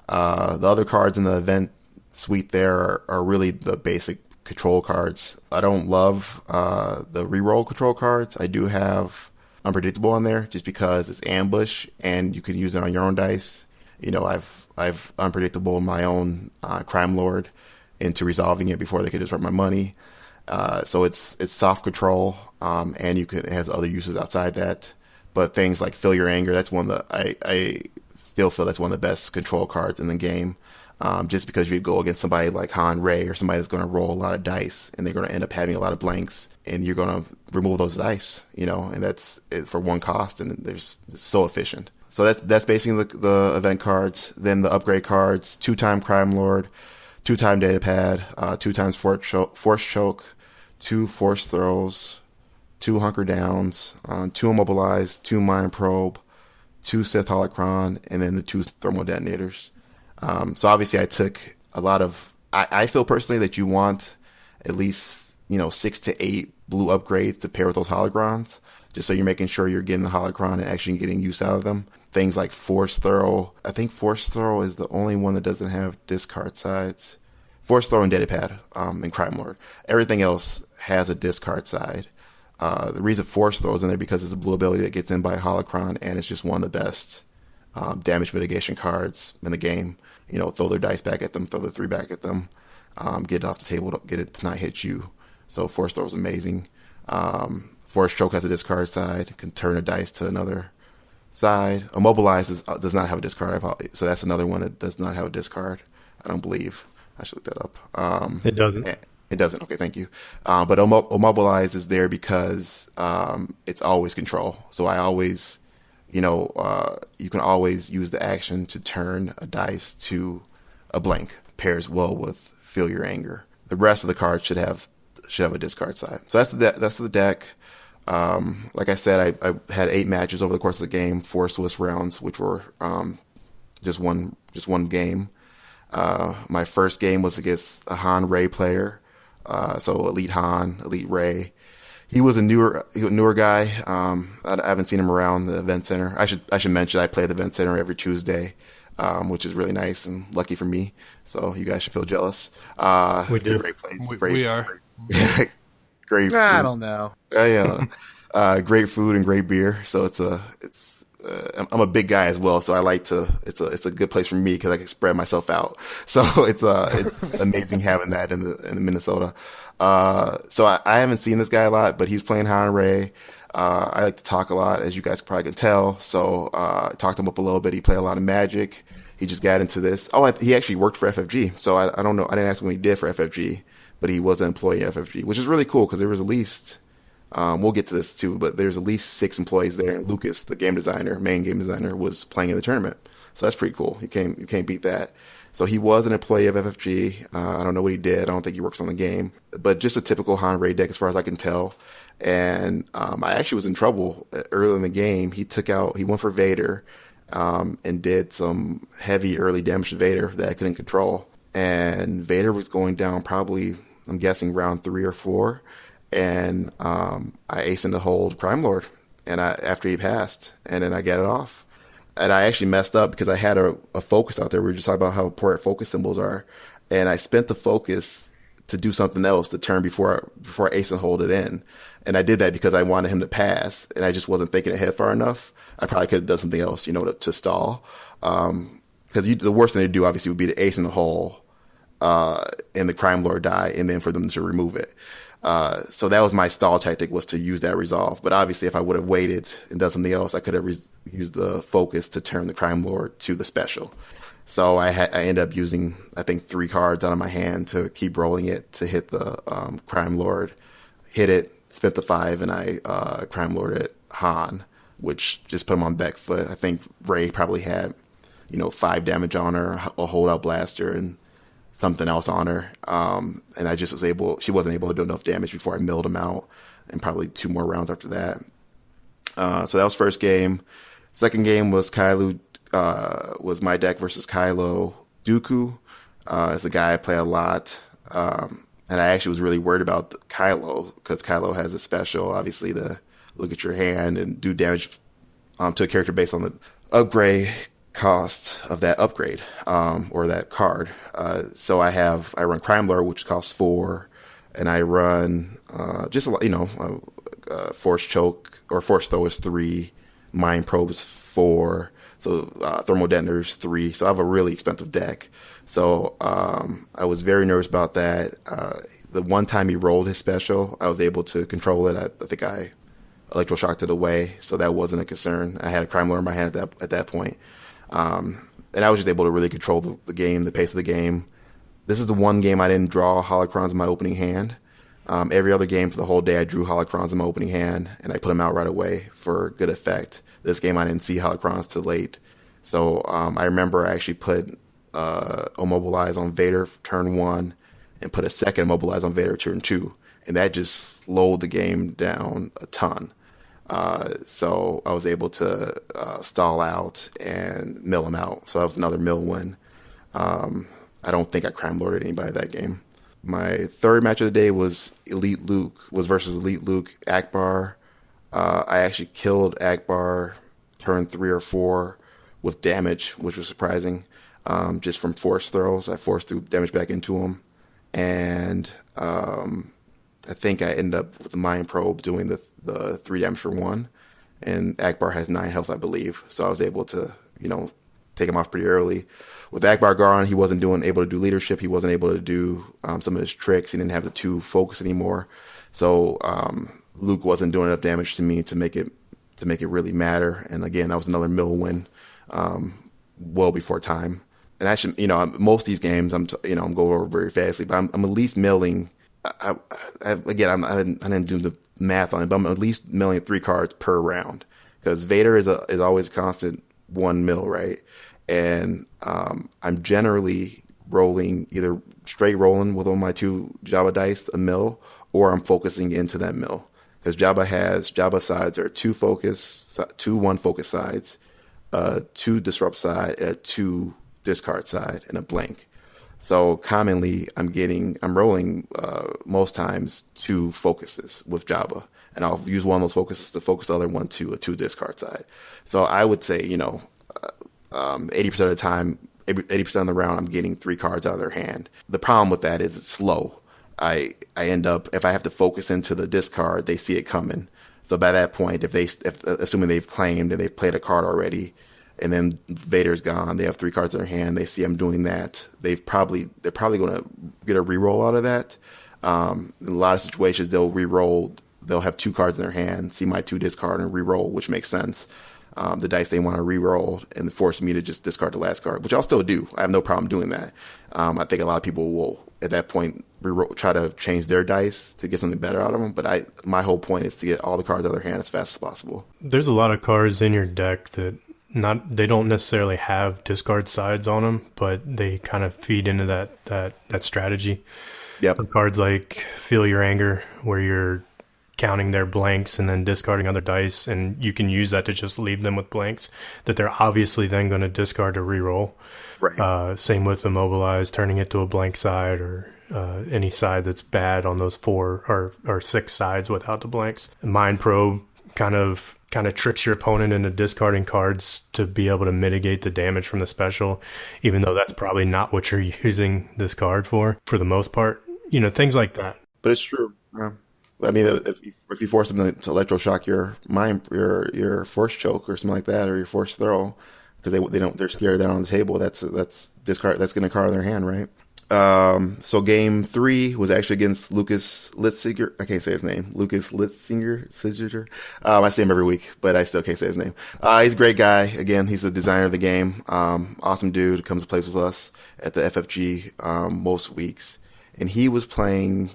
F: The other cards in the event suite there are really the basic control cards. I don't love the reroll control cards. I do have Unpredictable in there just because it's ambush and you can use it on your own dice. I've Unpredictable my own Crime Lord into resolving it before they could disrupt my money. So it's soft control, and it has other uses outside that. But things like Feel Your Anger, that's one that I still feel that's one of the best control cards in the game. Just because you go against somebody like Han Ray, or somebody that's going to roll a lot of dice, and they're going to end up having a lot of blanks, and you're going to remove those dice, and that's it for 1 cost, and it's so efficient. So that's basically the event cards. Then the upgrade cards: 2-time Crime Lord, 2-time Data Pad, 2 times Force Choke, 2 Force Throws, 2 Hunker Downs, 2 Immobilize, 2 Mind Probe, 2 Sith Holocron, and then the 2 Thermal Detonators. So obviously I took a lot of, I feel personally that you want at least, 6 to 8 blue upgrades to pair with those hologrons, just so you're making sure you're getting the holocron and actually getting use out of them. Things like Force Throw. I think Force Throw is the only one that doesn't have discard sides. Force Throw and Data Pad, and Crime Lord. Everything else has a discard side. The reason Force Throw is in there because it's a blue ability that gets in by holocron, and it's just one of the best damage mitigation cards in the game. Throw their dice back at them, throw their 3 back at them. get it off the table, get it to not hit you. So force throw is amazing. Force choke has a discard side, can turn a dice to another side. Immobilize does not have a discard. So that's another one that does not have a discard. I don't believe. I should look that up.
D: It doesn't.
F: It doesn't. Okay, thank you. But immobilize is there because it's always control. So I always, you can always use the action to turn a dice to a blank. Pairs well with feel your anger. The rest of the cards should have a discard side. So that's the deck. Like I said, I had 8 matches over the course of the game, 4 Swiss rounds, which were just one game. My first game was against a Han Ray player, so Elite Han, Elite Ray. He was a newer guy. I haven't seen him around the event center. I should mention I play at the event center every Tuesday, which is really nice and lucky for me. So you guys should feel jealous. It's a great place.
E: We are.
F: Great food.
C: I don't know.
F: Yeah. Great food and great beer. So I'm a big guy as well. So I like to, it's a good place for me because I can spread myself out. So it's amazing having that in Minnesota. So I haven't seen this guy a lot, but he's playing Han Ray. I like to talk a lot, as you guys probably can tell. So I talked him up a little bit. He played a lot of Magic. He just got into this. He actually worked for FFG. So I don't know. I didn't ask him what he did for FFG, but he was an employee at FFG, which is really cool because there was at least, we'll get to this too, but there's at least 6 employees there. And Lucas, the main game designer, was playing in the tournament. So that's pretty cool. You can't beat that. So he was an employee of FFG. I don't know what he did. I don't think he works on the game, but just a typical Han Ray deck as far as I can tell. And I actually was in trouble early in the game. He went for Vader, and did some heavy early damage to Vader that I couldn't control. And Vader was going down probably, I'm guessing, round 3 or 4. And I aced into hold Crime Lord, and after he passed, and then I got it off. And I actually messed up because I had a focus out there. We were just talking about how important focus symbols are, and I spent the focus to do something else the turn before I ace and hold it in. And I did that because I wanted him to pass, and I just wasn't thinking ahead far enough. I probably could have done something else, to stall. Because the worst thing to do, obviously, would be to ace in the hole, and the Crime Lord die, and then for them to remove it. So that was my stall tactic, was to use that resolve. But obviously, if I would have waited and done something else, I could have used the focus to turn the Crime Lord to the special. So I ended up using, I think, 3 cards out of my hand to keep rolling it to hit the Crime Lord, hit it, spent the 5, and I Crime Lorded Han, which just put him on back foot. I think Ray probably had, 5 damage on her, a holdout blaster, and something else on her. And I just she wasn't able to do enough damage before I milled him out, and probably 2 more rounds after that. So that was first game. Second game was was my deck versus Kylo Dooku. It's a guy I play a lot. And I actually was really worried about Kylo because Kylo has a special, obviously, to look at your hand and do damage to a character based on the upgrade cost of that upgrade, or that card. So I run Crime Lord, which costs 4, and I run just a lot, Force Choke or Force Throw is 3, Mind Probe is 4, so Thermal Detonators 3. So I have a really expensive deck. So I was very nervous about that. The one time he rolled his special, I was able to control it. I think I electroshocked it away, so that wasn't a concern. I had a Crime Lord in my hand at that point. And I was just able to really control the game, the pace of the game. This is the one game I didn't draw holocrons in my opening hand. Every other game for the whole day, I drew holocrons in my opening hand, and I put them out right away for good effect. This game, I didn't see holocrons till late. So I remember I actually put Immobilize on Vader turn 1 and put a second Immobilize on Vader turn 2. And that just slowed the game down a ton. So I was able to stall out and mill him out. So that was another mill win. I don't think I Crime Lorded anybody that game. My third match of the day was versus Elite Luke Akbar. I actually killed Akbar turn 3 or 4 with damage, which was surprising. Just from force throws. I forced through damage back into him. And I think I ended up with the Mind Probe doing the 3 damage for 1. And Akbar has 9 health, I believe. So I was able to, take him off pretty early. With Akbar Garon, he wasn't able to do leadership. He wasn't able to do some of his tricks. He didn't have the 2 focus anymore. So Luke wasn't doing enough damage to me to make it really matter. And again, that was another mill win, well before time. And actually, most of these games, I'm going over very fastly, but I'm at least milling. I didn't do the math on it, but I'm at least milling 3 cards per round, because Vader is always a constant 1 mill, right? And I'm generally rolling, either straight rolling with all my 2 Jabba dice a mill, or I'm focusing into that mill, because Jabba sides are 2 focus, 2 1 focus sides, 2 disrupt side, and a 2 discard side, and a blank. So commonly, I'm rolling most times 2 focuses with Jabba, and I'll use one of those focuses to focus the other one to a 2 discard side. So I would say, 80% of the time, 80% of the round, I'm getting 3 cards out of their hand. The problem with that is it's slow. I end up, if I have to focus into the discard, they see it coming. So by that point, assuming they've claimed and they've played a card already, and then Vader's gone, they have 3 cards in their hand, they see I'm doing that, they're probably going to get a reroll out of that. In a lot of situations, they'll have 2 cards in their hand, see my 2 discard and reroll, which makes sense. The dice they want to reroll and force me to just discard the last card, which I'll still do. I have no problem doing that. I think a lot of people will, at that point, try to change their dice to get something better out of them. But my whole point is to get all the cards out of their hand as fast as possible.
D: There's a lot of cards in your deck that they don't necessarily have discard sides on them, but they kind of feed into that strategy.
F: Yep.
D: So cards like Feel Your Anger, where you're counting their blanks and then discarding other dice, and you can use that to just leave them with blanks that they're obviously then going to discard to reroll.
F: Right.
D: Same with Immobilize, turning it to a blank side, or any side that's bad on those 4 or 6 sides without the blanks. Mind Probe kind of tricks your opponent into discarding cards to be able to mitigate the damage from the special, even though that's probably not what you're using this card for the most part. Things like that.
F: But it's true. Yeah. I mean, if you force them to electroshock your force choke or something like that, or your force throw, because they're scared of that on the table, that's discard, that's getting a card in their hand, right? So game 3 was actually against Lucas Litzinger. I can't say his name. Lucas Litzinger. I say him every week, but I still can't say his name. He's a great guy. Again, he's the designer of the game. Awesome dude. Comes to play with us at the FFG most weeks. And he was playing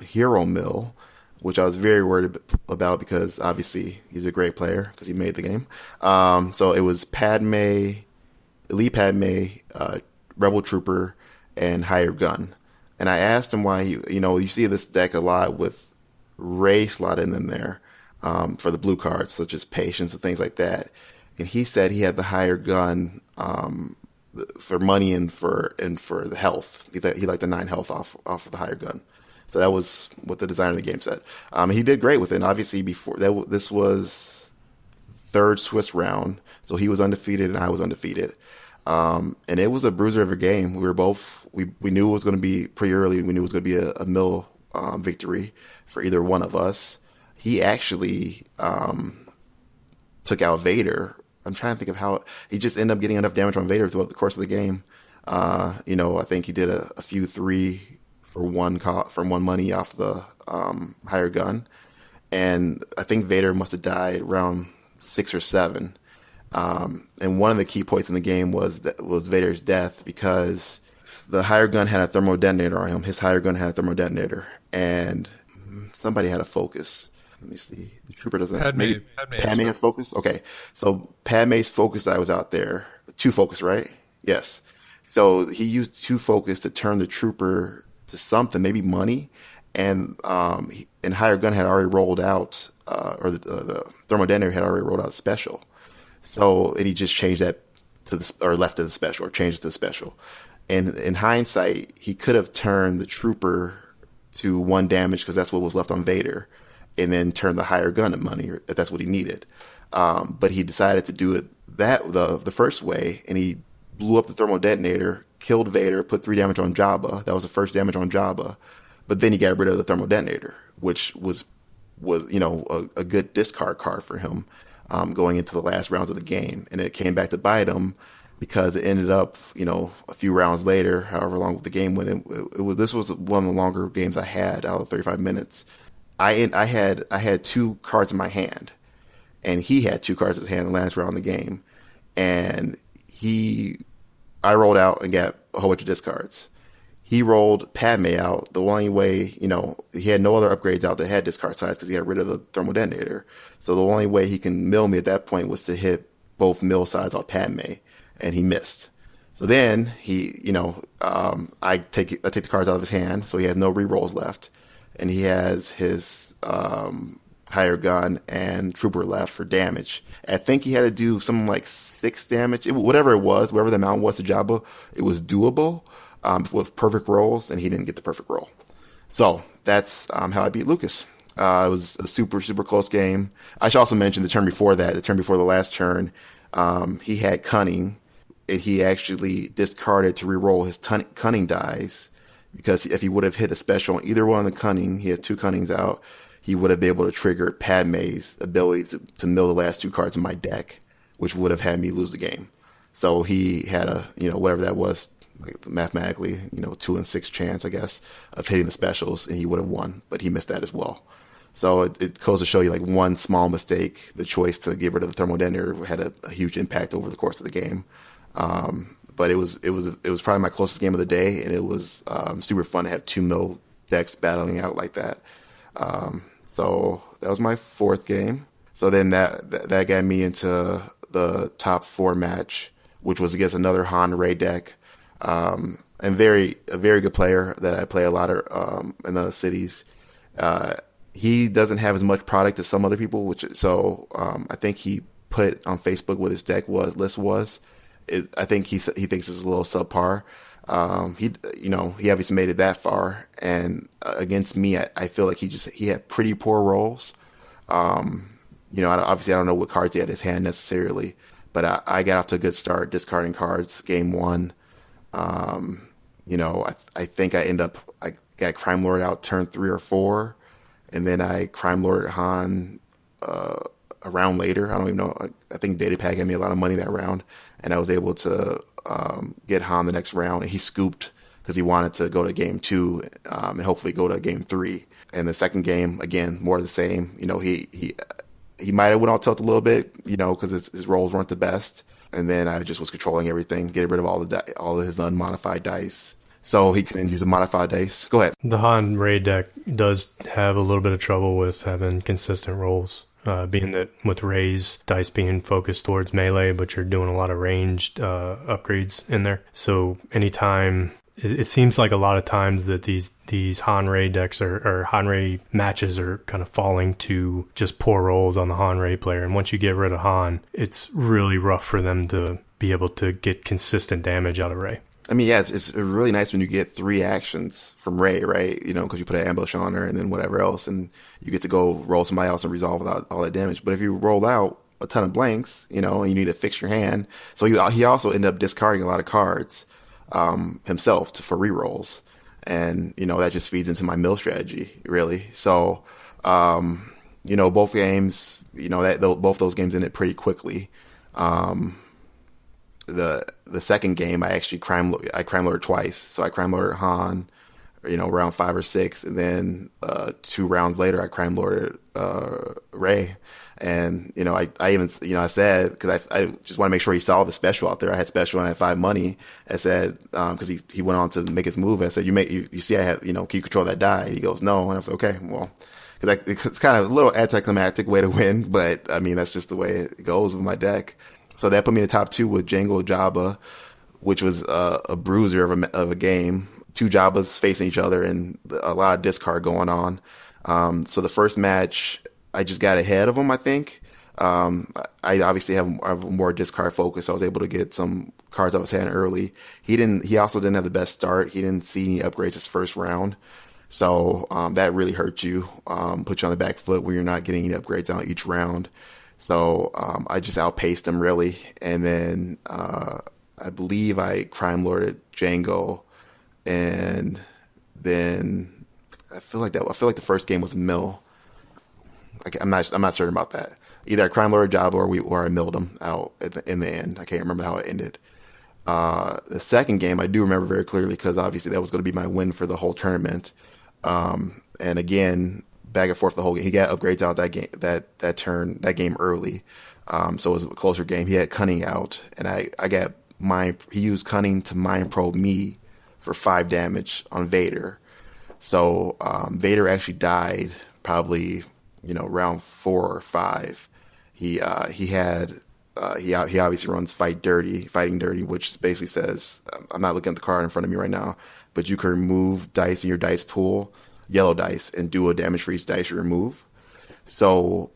F: Hero Mill, which I was very worried about, because obviously he's a great player because he made the game. So it was Elite Padme, Rebel Trooper, and Hired Gun. And I asked him why you see this deck a lot with Rey slotted in there for the blue cards, such as Patience and things like that. And he said he had the Hired Gun for money and for the health. He liked the 9 health off of the Hired Gun. So that was what the designer of the game said. He did great with it. And obviously, before that, this was 3rd Swiss round, so he was undefeated and I was undefeated. And it was a bruiser of a game. We were both, we knew it was going to be pretty early. We knew it was going to be a mill victory for either one of us. He actually took out Vader. I'm trying to think of how he just ended up getting enough damage on Vader throughout the course of the game. I think he did a few 3 for 1 money off the Hired Gun, and I think Vader must have died around 6 or 7. And one of the key points in the game was Vader's death, because the Hired Gun had a thermal detonator on him. His Hired Gun had a thermal detonator, and somebody had a focus. Let me see. The trooper doesn't. Padme has focus. Okay, so Padme's focus die was out there. 2 focus, right? Yes. So he used 2 focus to turn the trooper to something, maybe money, and Hired Gun had already rolled out, or the thermal detonator had already rolled out special. So, and he just changed that or left it to the special, or changed it to the special. And in hindsight, he could have turned the trooper to 1 damage, because that's what was left on Vader, and then turned the Hired Gun to money, if that's what he needed. But he decided to do it the first way, and he blew up the thermal detonator, killed Vader, put 3 damage on Jabba. That was the first damage on Jabba. But then he got rid of the thermal detonator, which was a good discard card for him going into the last rounds of the game. And it came back to bite him because it ended up, a few rounds later, however long the game went. This was one of the longer games I had out of 35 minutes. I had 2 cards in my hand, and he had 2 cards in his hand the last round of the game, and I rolled out and got a whole bunch of discards. He rolled Padme out the only way, he had no other upgrades out that had discard size because he got rid of the thermal detonator. So the only way he can mill me at that point was to hit both mill sides on Padme, and he missed. So then I take the cards out of his hand, so he has no rerolls left, and he has his higher gun and trooper left for damage. I think he had to do something like 6 damage, whatever it was, whatever the amount was to Jabba, it was doable with perfect rolls, and he didn't get the perfect roll. So that's how I beat Lucas. It was a super, super close game. I should also mention the turn before the last turn, he had cunning, and he actually discarded to reroll his cunning dice, because if he would have hit a special on either one of the cunning, he had 2 cunnings out, he would have been able to trigger Padme's ability to mill the last 2 cards in my deck, which would have had me lose the game. So he had whatever that was, like mathematically, 2 in 6 chance, I guess, of hitting the specials, and he would have won, but he missed that as well. So it goes to show you, like, one small mistake, the choice to get rid of the thermal detonator had a huge impact over the course of the game. But it was probably my closest game of the day, and it was super fun to have 2 mill decks battling out like that. So that was my 4th game. So then that got me into the top 4 match, which was against another Han Ray deck. And a very good player that I play a lot of in the cities. He doesn't have as much product as some other people, I think he put on Facebook what his deck list was. I think he thinks it's a little subpar. He obviously made it that far, and against me, I feel like he had pretty poor rolls. Obviously I don't know what cards he had in his hand necessarily, but I got off to a good start discarding cards game 1. I think I got Crime Lord out turn 3 or 4, and then I Crime Lorded Han a round later. I don't even know. I think Data Pack gave me a lot of money that round, and I was able to get Han the next round, and he scooped because he wanted to go to game 2 and hopefully go to game 3. And the second game, again, more of the same. He might have went off tilt a little bit, because his rolls weren't the best. And then I just was controlling everything, getting rid of all of his unmodified dice, so he couldn't use the modified dice. Go ahead.
D: The Han Ray deck does have a little bit of trouble with having consistent rolls, being that with Ray's dice being focused towards melee, but you're doing a lot of ranged upgrades in there. So anytime, it seems like a lot of times that these Han Ray decks or Han Ray matches are kind of falling to just poor rolls on the Han Ray player. And once you get rid of Han, it's really rough for them to be able to get consistent damage out of Ray.
F: I mean, yeah, it's really nice when you get 3 actions from Ray, right? Because you put an ambush on her and then whatever else, and you get to go roll somebody else and resolve without all that damage. But if you roll out a ton of blanks, and you need to fix your hand, so he also ended up discarding a lot of cards himself for rerolls, and that just feeds into my mill strategy, really. So both games, both those games ended pretty quickly. The second game, I actually crime lorded twice. So I crime lorded Han, round 5 or 6, and then 2 rounds later I crime lorded Ray. And I even I said, because I just want to make sure he saw the special out there. I had special and I had 5 money. I said, because he went on to make his move. I said, you see I have, can you control that die? And he goes, no. And I was like, okay, well, because it's kind of a little anticlimactic way to win, but I mean that's just the way it goes with my deck. So that put me in the top 2 with Jango Jabba, which was a bruiser of a game. 2 Jabbas facing each other and a lot of discard going on. So the first match, I just got ahead of him, I think. I obviously have more discard focus, so I was able to get some cards off his hand early. He also didn't have the best start. He didn't see any upgrades his first round. So that really hurt you, put you on the back foot when you're not getting any upgrades out each round. So I just outpaced him, really. And then I believe I crime lorded Django, and then I feel like the first game was a mill. I'm not certain about that. Either I crime lorded Jabba or I milled him out in the end. I can't remember how it ended. The second game I do remember very clearly because obviously that was going to be my win for the whole tournament. And again, back and forth the whole game. He got upgrades out that game, that game early. So it was a closer game. He had cunning out, and I got he used cunning to mind probe me for 5 damage on Vader. So Vader actually died probably round 4 or 5. He obviously runs fighting dirty, which basically says, I'm not looking at the card in front of me right now, but you can remove dice in your dice pool, yellow dice, and do a damage for each dice you remove. So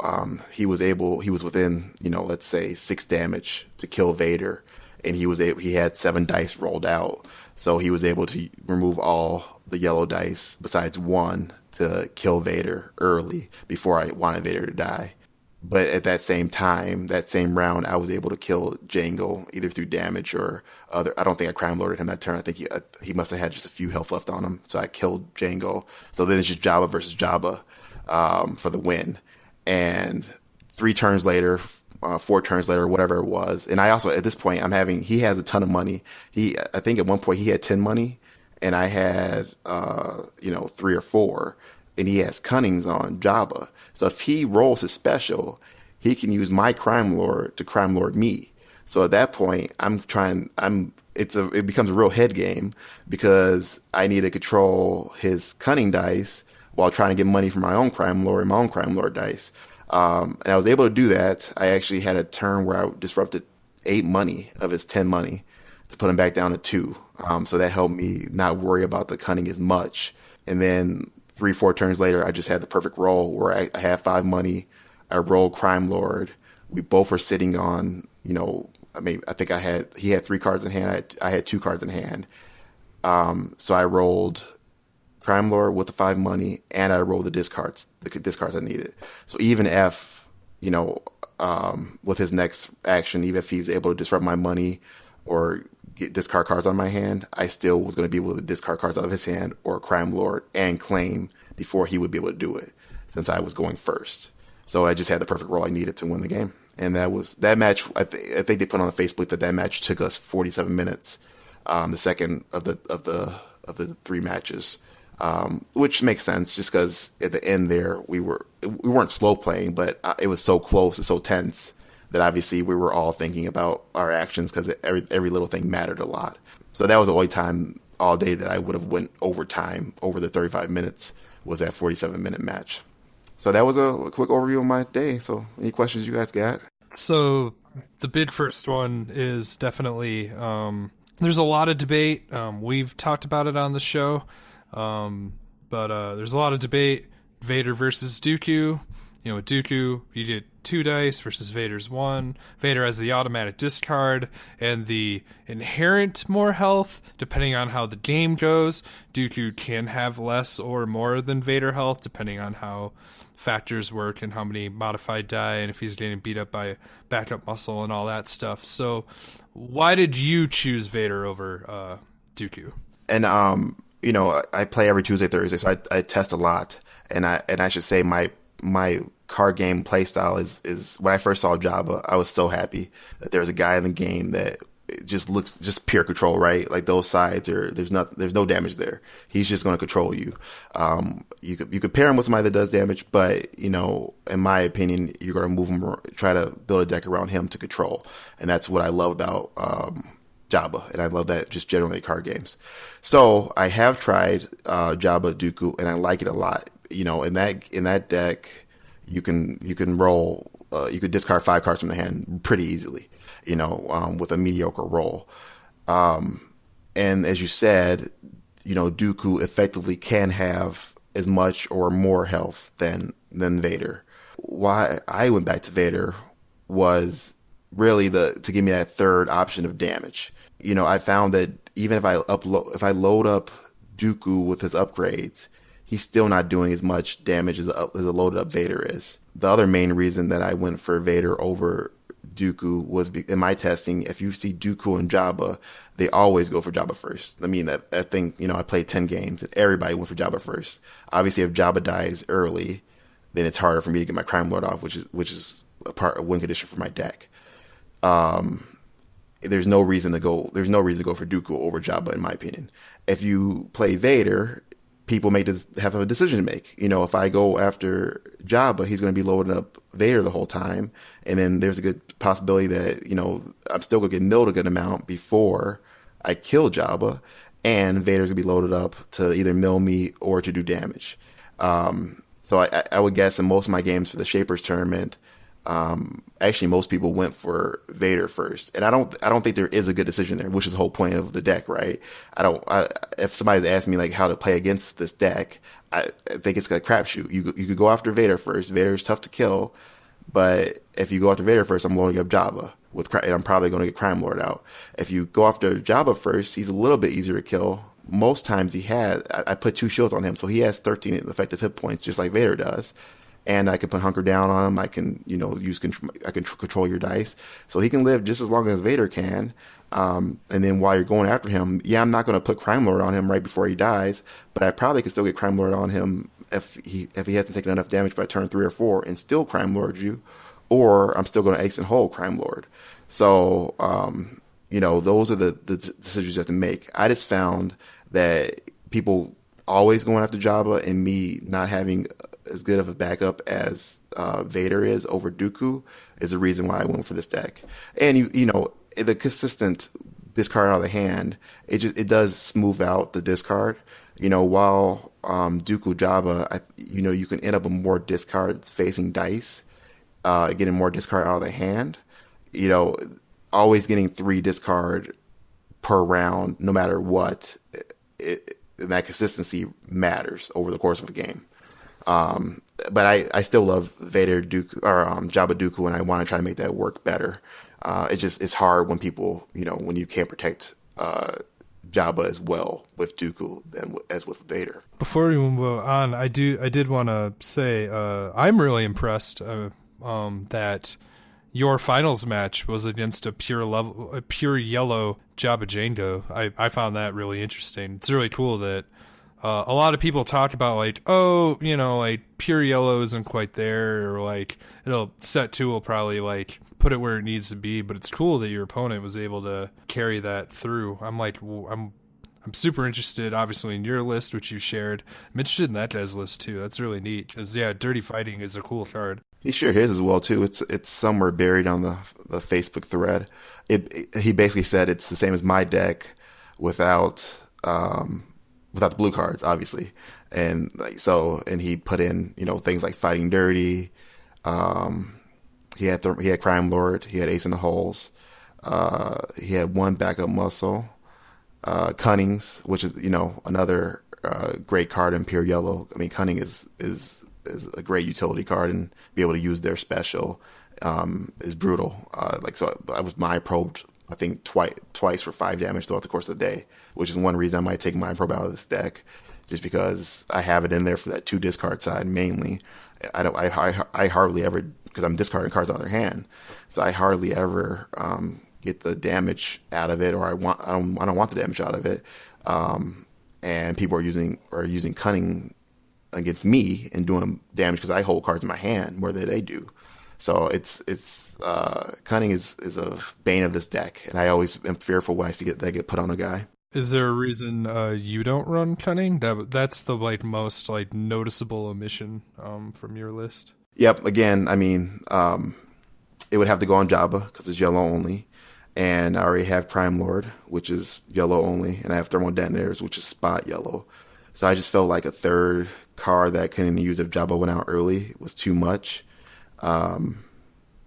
F: he was within, let's say 6 damage to kill Vader, and he had 7 dice rolled out, so he was able to remove all the yellow dice besides 1 to kill Vader early before I wanted Vader to die. But at that same time, that same round, I was able to kill Jango either through damage or other. I don't think I crime lorded him that turn. I think he must have had just a few health left on him, so I killed Jango. So then it's just Jabba versus Jabba for the win. And 3 turns later, 4 turns later, whatever it was. And I also, at this point, he has a ton of money. I think at one point he had 10 money, and I had 3 or 4. And he has cunnings on Jabba. So if he rolls his special, he can use my crime lord to crime lord me. So at that point, it becomes a real head game because I need to control his cunning dice while trying to get money from my own crime lord and my own crime lord dice. And I was able to do that. I actually had a turn where I disrupted 8 money of his 10 money to put him back down to 2. So that helped me not worry about the cunning as much. And then 3-4 turns later, I just had the perfect roll where I had 5 money. I rolled Crime Lord. We both were sitting on, I think he had 3 cards in hand. I had 2 cards in hand. So I rolled Crime Lord with the 5 money, and I rolled the discards I needed. So even if, with his next action, even if he was able to disrupt my money or discard cards on my hand, I still was going to be able to discard cards out of his hand or Crime Lord and claim before he would be able to do it, since I was going first. So I just had the perfect roll I needed to win the game. And that match. I think they put on the Facebook that match took us 47 minutes. The second of the 3 matches, which makes sense just because at the end there we weren't slow playing, but it was so close and so tense that obviously we were all thinking about our actions because every little thing mattered a lot. So that was the only time all day that I would have went overtime over the 35 minutes was that 47-minute match. So that was a quick overview of my day. So any questions you guys got?
E: So the big first one is definitely, there's a lot of debate. We've talked about it on the show, but there's a lot of debate. Vader versus Dooku. With Dooku, you get 2 dice versus Vader's 1. Vader has the automatic discard and the inherent more health, depending on how the game goes. Dooku can have less or more than Vader health, depending on how factors work and how many modified die and if he's getting beat up by backup muscle and all that stuff. So why did you choose Vader over Dooku?
F: And I play every Tuesday, Thursday, so I test a lot. And I should say my card game playstyle is when I first saw Jabba, I was so happy that there's a guy in the game that just looks just pure control, right? Like those sides there's no damage there. He's just going to control you. You could pair him with somebody that does damage, but in my opinion, you're going to move him, try to build a deck around him to control, and that's what I love about Jabba, and I love that just generally card games. So I have tried Jabba Dooku, and I like it a lot. In that deck, you can roll. You could discard 5 cards from the hand pretty easily. With a mediocre roll. And as you said, Dooku effectively can have as much or more health than Vader. Why I went back to Vader was really to give me that third option of damage. I found that even if I load up Dooku with his upgrades, he's still not doing as much damage as a loaded up Vader is. The other main reason that I went for Vader over Dooku was in my testing, if you see Dooku and Jabba, they always go for Jabba first. I mean, I think, I played 10 games and everybody went for Jabba first. Obviously, if Jabba dies early, then it's harder for me to get my Crime Lord off, which is a win condition for my deck. there's no reason to go for Dooku over Jabba, in my opinion. If you play Vader, people have a decision to make. You know, if I go after Jabba, he's going to be loading up Vader the whole time, and then there's a good possibility that, you know, I'm still going to get milled a good amount before I kill Jabba, and Vader's going to be loaded up to either mill me or to do damage. So I would guess in most of my games for the Shapers tournament, actually most people went for Vader first, and I don't think there is a good decision there, which is the whole point of the deck, right? If somebody's asked me like how to play against this deck, I think it's a crapshoot. You could go after Vader first. Vader's tough to kill, but if you go after Vader first, I'm loading up Jabba and I'm probably going to get Crime Lord out. If you go after Jabba first, he's a little bit easier to kill. Most times I put 2 shields on him, so he has 13 effective hit points, just like Vader does. And I can put Hunker Down on him. I can, you know, I can control your dice, so he can live just as long as Vader can. And then while you're going after him, I'm not going to put Crime Lord on him right before he dies, but I probably can still get Crime Lord on him if he hasn't taken enough damage by turn 3 or 4, and still Crime Lord you, or I'm still going to ace and hold Crime Lord. So, you know, those are the decisions you have to make. I just found that people always going after Jabba and me not having as good of a backup as Vader is over Dooku is the reason why I went for this deck. And you know, the consistent discard out of the hand, it does smooth out the discard. You know, while Dooku Jabba, you know, you can end up with more discards facing dice, getting more discard out of the hand. You know, always getting 3 discard per round, no matter what. And that consistency matters over the course of a game. But I still love Vader Dooku or Jabba Dooku, and I want to try to make that work better. It's hard when people, you know, when you can't protect Jabba as well with Dooku as with Vader.
E: Before we move on, I did want to say I'm really impressed that your finals match was against a pure yellow Jabba Jango. I found that really interesting. It's really cool that a lot of people talk about like, oh, you know, like pure yellow isn't quite there, or like set 2 will probably like put it where it needs to be. But it's cool that your opponent was able to carry that through. I'm super interested, obviously, in your list, which you shared. I'm interested in that guy's list too. That's really neat. Because Dirty Fighting is a cool card.
F: He shared his as well too. It's somewhere buried on the Facebook thread. He basically said it's the same as my deck without the blue cards, obviously, and and he put in, you know, things like Fighting Dirty. He had Crime Lord. He had Ace in the Holes. He had 1 backup muscle. Cunnings, which is, you know, another great card in pure yellow. I mean, Cunning is a great utility card, and be able to use their special is brutal. So I was mind probed, I think twice for 5 damage throughout the course of the day, which is one reason I might take mind probe out of this deck, just because I have it in there for that 2 discard side mainly. I hardly ever, because I'm discarding cards on the other hand, so I hardly ever get the damage out of it, or I don't want the damage out of it. And people are using Cunning against me and doing damage because I hold cards in my hand more than they do. So it's Cunning is a bane of this deck, and I always am fearful when I see that get put on a guy.
E: Is there a reason you don't run Cunning? That's the like most like noticeable omission from your list.
F: Yep. Again, I mean, it would have to go on Jabba because it's yellow only, and I already have Crime Lord, which is yellow only, and I have Thermal Detonators, which is spot yellow. So I just felt like a third card that I couldn't use if Jabba went out early was too much.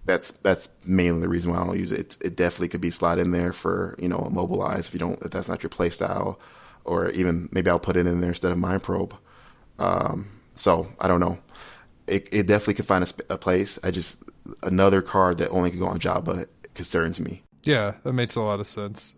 F: That's mainly the reason why I don't use it. It definitely could be slot in there for, you know, immobilize if that's not your play style, or even maybe I'll put it in there instead of Mind Probe. So I don't know. It definitely could find a place. Another card that only can go on Jabba concerns me.
E: Yeah, that makes a lot of sense.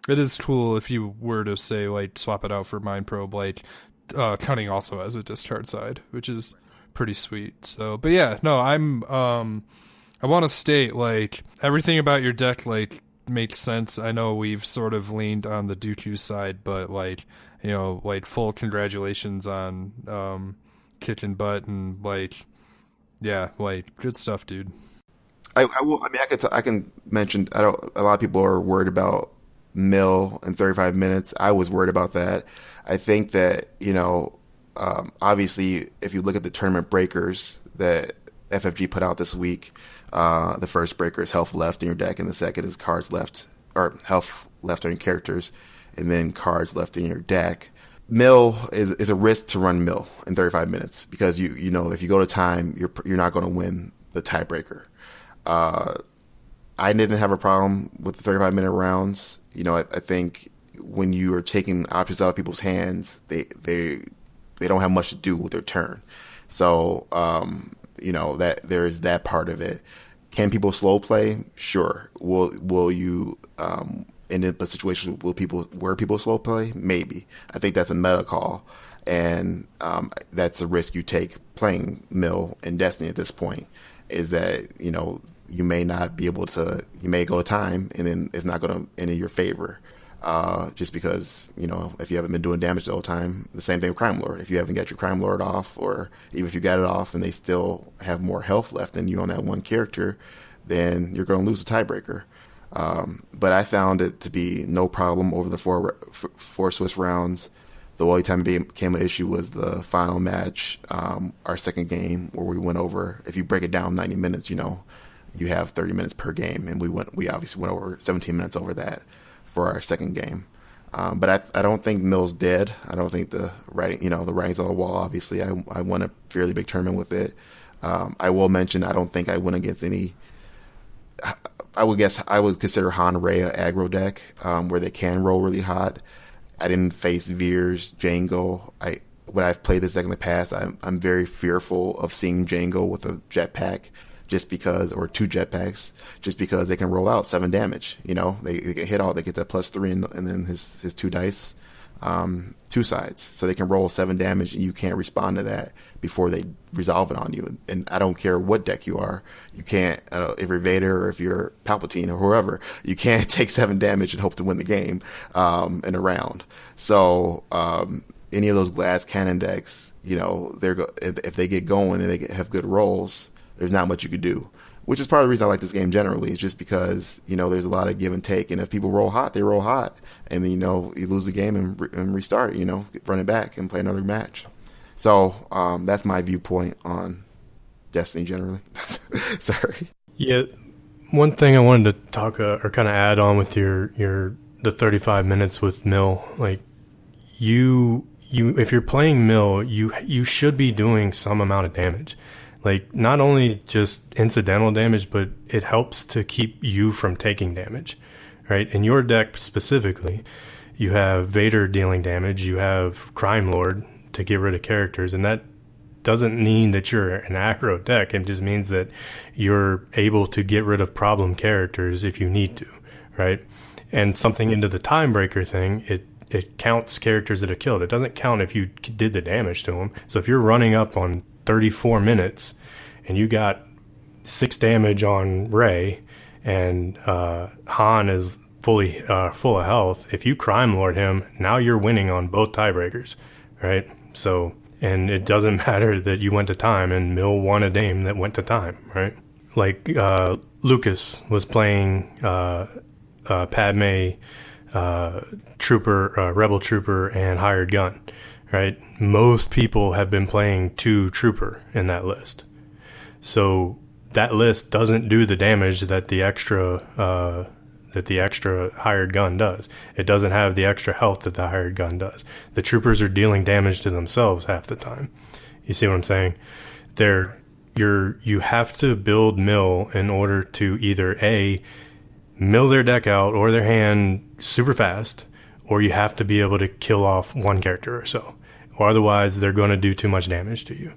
E: It is cool if you were to say like swap it out for Mind Probe. Like Cunning also has a discard side, which is pretty sweet. So, but yeah, no, I want to state like everything about your deck like makes sense. I know we've sort of leaned on the Dooku side, but like, you know, like full congratulations on kicking butt, and like, yeah, like good stuff, dude.
F: I will. I mean, I can mention. I don't. A lot of people are worried about mill in 35 minutes. I was worried about that. I think that obviously, if you look at the tournament breakers that FFG put out this week, the first breaker is health left in your deck, and the second is cards left or health left on your characters, and then cards left in your deck. Mill is a risk to run mill in 35 minutes because you know if you go to time, you're not going to win the tiebreaker. I didn't have a problem with the 35-minute rounds. I think when you are taking options out of people's hands, they don't have much to do with their turn. So that there is that part of it. Can people slow play? Sure. Will you end up a situation where people slow play? Maybe. I think that's a meta call, and that's a risk you take playing mill in Destiny at this point. Is that you may not be able to. You may go to time, and then it's not going to end in your favor. Just because, if you haven't been doing damage the whole time, the same thing with Crime Lord. If you haven't got your Crime Lord off, or even if you got it off and they still have more health left than you on that one character, then you're going to lose the tiebreaker. But I found it to be no problem over the four Swiss rounds. The only time it became an issue was the final match, our second game, where we went over. If you break it down 90 minutes, you have 30 minutes per game, and we obviously went over 17 minutes over that for our second game. But I don't think Mill's dead. I don't think the writing's on the wall. Obviously, I won a fairly big tournament with it. I will mention I don't think I went against any. I would consider Han Ray a aggro deck where they can roll really hot. I didn't face Veers, Django. When I've played this deck in the past, I'm very fearful of seeing Django with a jetpack. Or two jetpacks, just because they can roll out 7 damage. They get hit all, they get that +3 and then his 2 dice, 2 sides. So they can roll 7 damage and you can't respond to that before they resolve it on you. And I don't care what deck you are. You can't, if you're Vader or if you're Palpatine or whoever, you can't take 7 damage and hope to win the game, in a round. So, any of those glass cannon decks, if they get going and they have good rolls, there's not much you could do, which is part of the reason I like this game generally. Is just because there's a lot of give and take, and if people roll hot, they roll hot, and then you lose the game and restart it, run it back and play another match. So that's my viewpoint on Destiny generally. Sorry.
D: Yeah, one thing I wanted to talk or kind of add on with the 35 minutes with Mill, like you if you're playing Mill, you should be doing some amount of damage. Like, not only just incidental damage, but it helps to keep you from taking damage, right? In your deck specifically, you have Vader dealing damage, you have Crime Lord to get rid of characters, and that doesn't mean that you're an aggro deck. It just means that you're able to get rid of problem characters if you need to, right? And something into the Timebreaker thing, it counts characters that are killed. It doesn't count if you did the damage to them. So if you're running up on 34 minutes and you got 6 damage on Rey and Han is full of health, if you Crime Lord him, now you're winning on both tiebreakers, right? So, and it doesn't matter that you went to time and Mill won a game that went to time, right? Like Lucas was playing Padme, Trooper, Rebel Trooper, and Hired Gun. Right? Most people have been playing 2 Trooper in that list. So that list doesn't do the damage that the extra Hired Gun does. It doesn't have the extra health that the Hired Gun does. The Troopers are dealing damage to themselves half the time. You see what I'm saying? You have to build Mill in order to either A, mill their deck out or their hand super fast, or you have to be able to kill off one character or so. Or otherwise, they're going to do too much damage to you.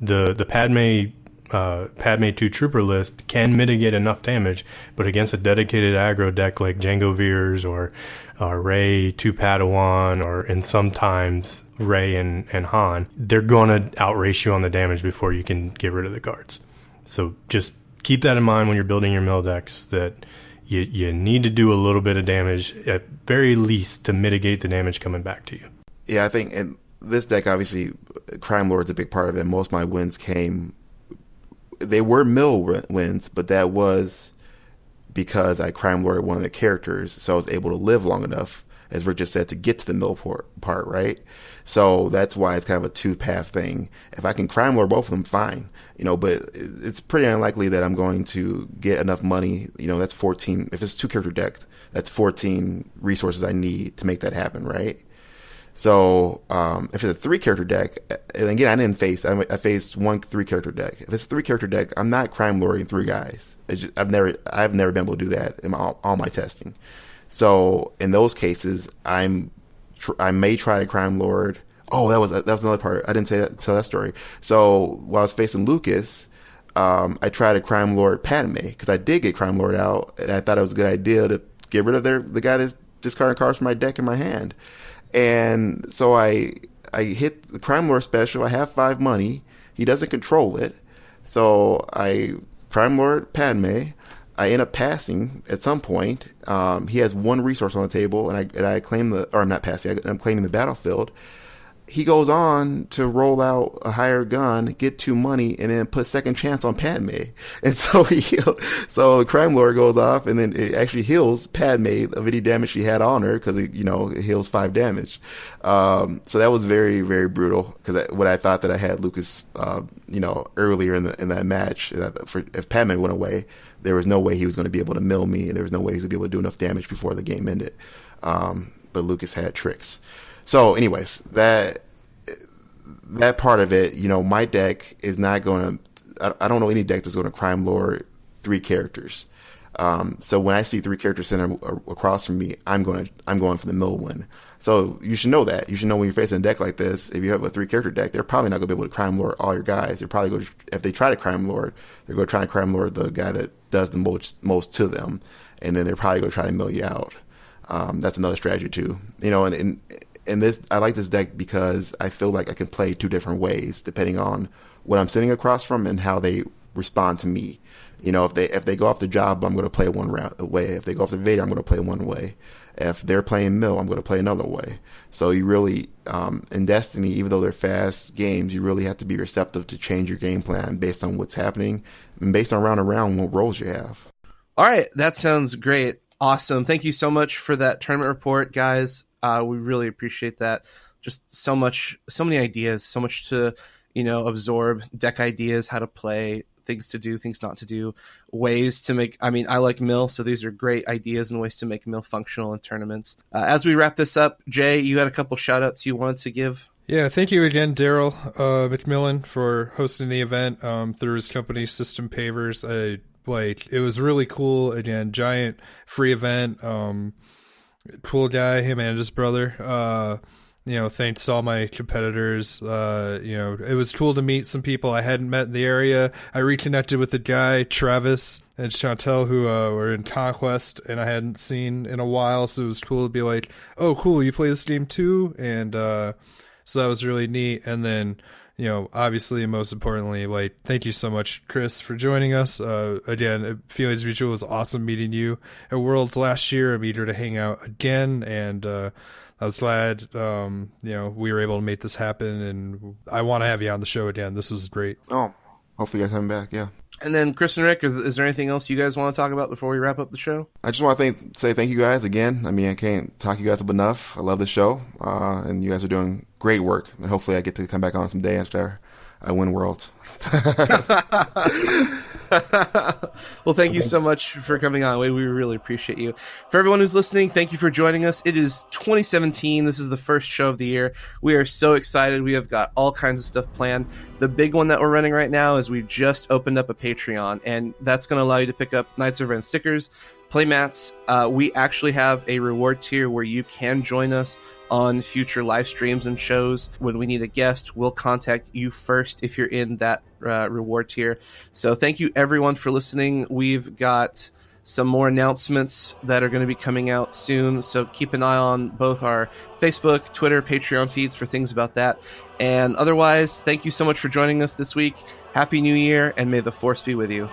D: The Padme 2 Trooper list can mitigate enough damage, but against a dedicated aggro deck like Django Veers or Rey 2 Padawan, and sometimes Rey and Han, they're going to outrace you on the damage before you can get rid of the cards. So just keep that in mind when you're building your mill decks, that you need to do a little bit of damage, at very least, to mitigate the damage coming back to you.
F: Yeah, I think in this deck, obviously, Crime Lord's a big part of it. Most of my wins came they were mill wins, but that was because I crime lorded one of the characters, so I was able to live long enough, as Rick just said, to get to the mill part, right? So that's why it's kind of a two-path thing. If I can crime lord both of them, fine. But it's pretty unlikely that I'm going to get enough money. That's 14. If it's 2-character deck, that's 14 resources I need to make that happen, right? So if it's a 3-character deck, and again, I faced one 3-character deck. If it's a 3-character deck, I'm not crime lording 3 guys. I've never been able to do that in all my testing. So in those cases, I may try to crime lord. Oh, that was another part. I didn't tell that story. So while I was facing Lucas, I tried to crime lord Padme, because I did get crime lord out, and I thought it was a good idea to get rid of the guy that's discarding cards from my deck in my hand. And so I hit the crime lord special. I have 5 money. He doesn't control it, so I crime lord Padme. I end up passing at some point. He has 1 resource on the table, and I claim I'm not passing. I'm claiming the battlefield. He goes on to roll out a higher gun, get 2 money, and then put second chance on Padme. And so so the crime lord goes off, and then it actually heals Padme of any damage she had on her, because it heals 5 damage. So that was very, very brutal, because what I thought that I had Lucas, earlier in that match, if Padme went away, there was no way he was going to be able to mill me, and there was no way he was going to be able to do enough damage before the game ended. But Lucas had tricks. So anyways, that part of it, my deck is not going to, I don't know any deck that's going to crime lord 3 characters. So when I see 3 characters center across from me, I'm going for the mill win. So you should know that. You should know when you're facing a deck like this, if you have a 3-character deck, they're probably not going to be able to crime lord all your guys. They're probably going to, if they try to crime lord, they're going to try to crime lord the guy that does the most to them, and then they're probably going to try to mill you out. That's another strategy too. And this, I like this deck because I feel like I can play 2 different ways depending on what I'm sitting across from and how they respond to me. If they go off the job, I'm going to play one way. If they go off the Vader, I'm going to play one way. If they're playing mill, I'm going to play another way. So you really, in Destiny, even though they're fast games, you really have to be receptive to change your game plan based on what's happening and based on round and round what roles you have.
C: All right, that sounds great. Awesome. Thank you so much for that tournament report, guys. We really appreciate that. Just so many ideas, so much to, absorb, deck ideas, how to play, things to do, things not to do, ways to make, I like mill, so these are great ideas and ways to make mill functional in tournaments. As we wrap this up, Jay, you had a couple shout outs you wanted to give?
E: Yeah, thank you again, Daryl McMillan, for hosting the event through his company, System Pavers. It was really cool. Again, giant free event. Cool guy, him and his brother. Thanks to all my competitors. It was cool to meet some people I hadn't met in the area. I reconnected with the guy, Travis and Chantel, who were in Conquest and I hadn't seen in a while. So it was cool to be like, oh, cool, you play this game too? And so that was really neat. And then, obviously, and most importantly, thank you so much, Chris, for joining us. Again, Feelings Mutual was awesome meeting you at Worlds last year. I'm eager to hang out again, and I was glad, we were able to make this happen, and I want to have you on the show again. This was great.
F: Oh, hopefully you guys have him back, yeah.
C: And then Chris and Rick, is there anything else you guys want to talk about before we wrap up the show?
F: I just want to say thank you guys again. I can't talk you guys up enough. I love the show, and you guys are doing great work. And hopefully I get to come back on someday after I win Worlds.
C: Well, thank you so much for coming on. We really appreciate you. For everyone who's listening, thank you for joining us. It is 2017. This is the first show of the year. We are so excited. We have got all kinds of stuff planned. The big one that we're running right now is we just opened up a Patreon, and that's going to allow you to pick up Knights of Ren stickers, playmats. We actually have a reward tier where you can join us on future live streams and shows. When we need a guest, we'll contact you first if you're in that reward tier. So thank you everyone for listening. We've got some more announcements that are going to be coming out soon, so keep an eye on both our Facebook, Twitter, Patreon feeds for things about that. And otherwise, thank you so much for joining us this week. Happy New Year, and may the Force be with you.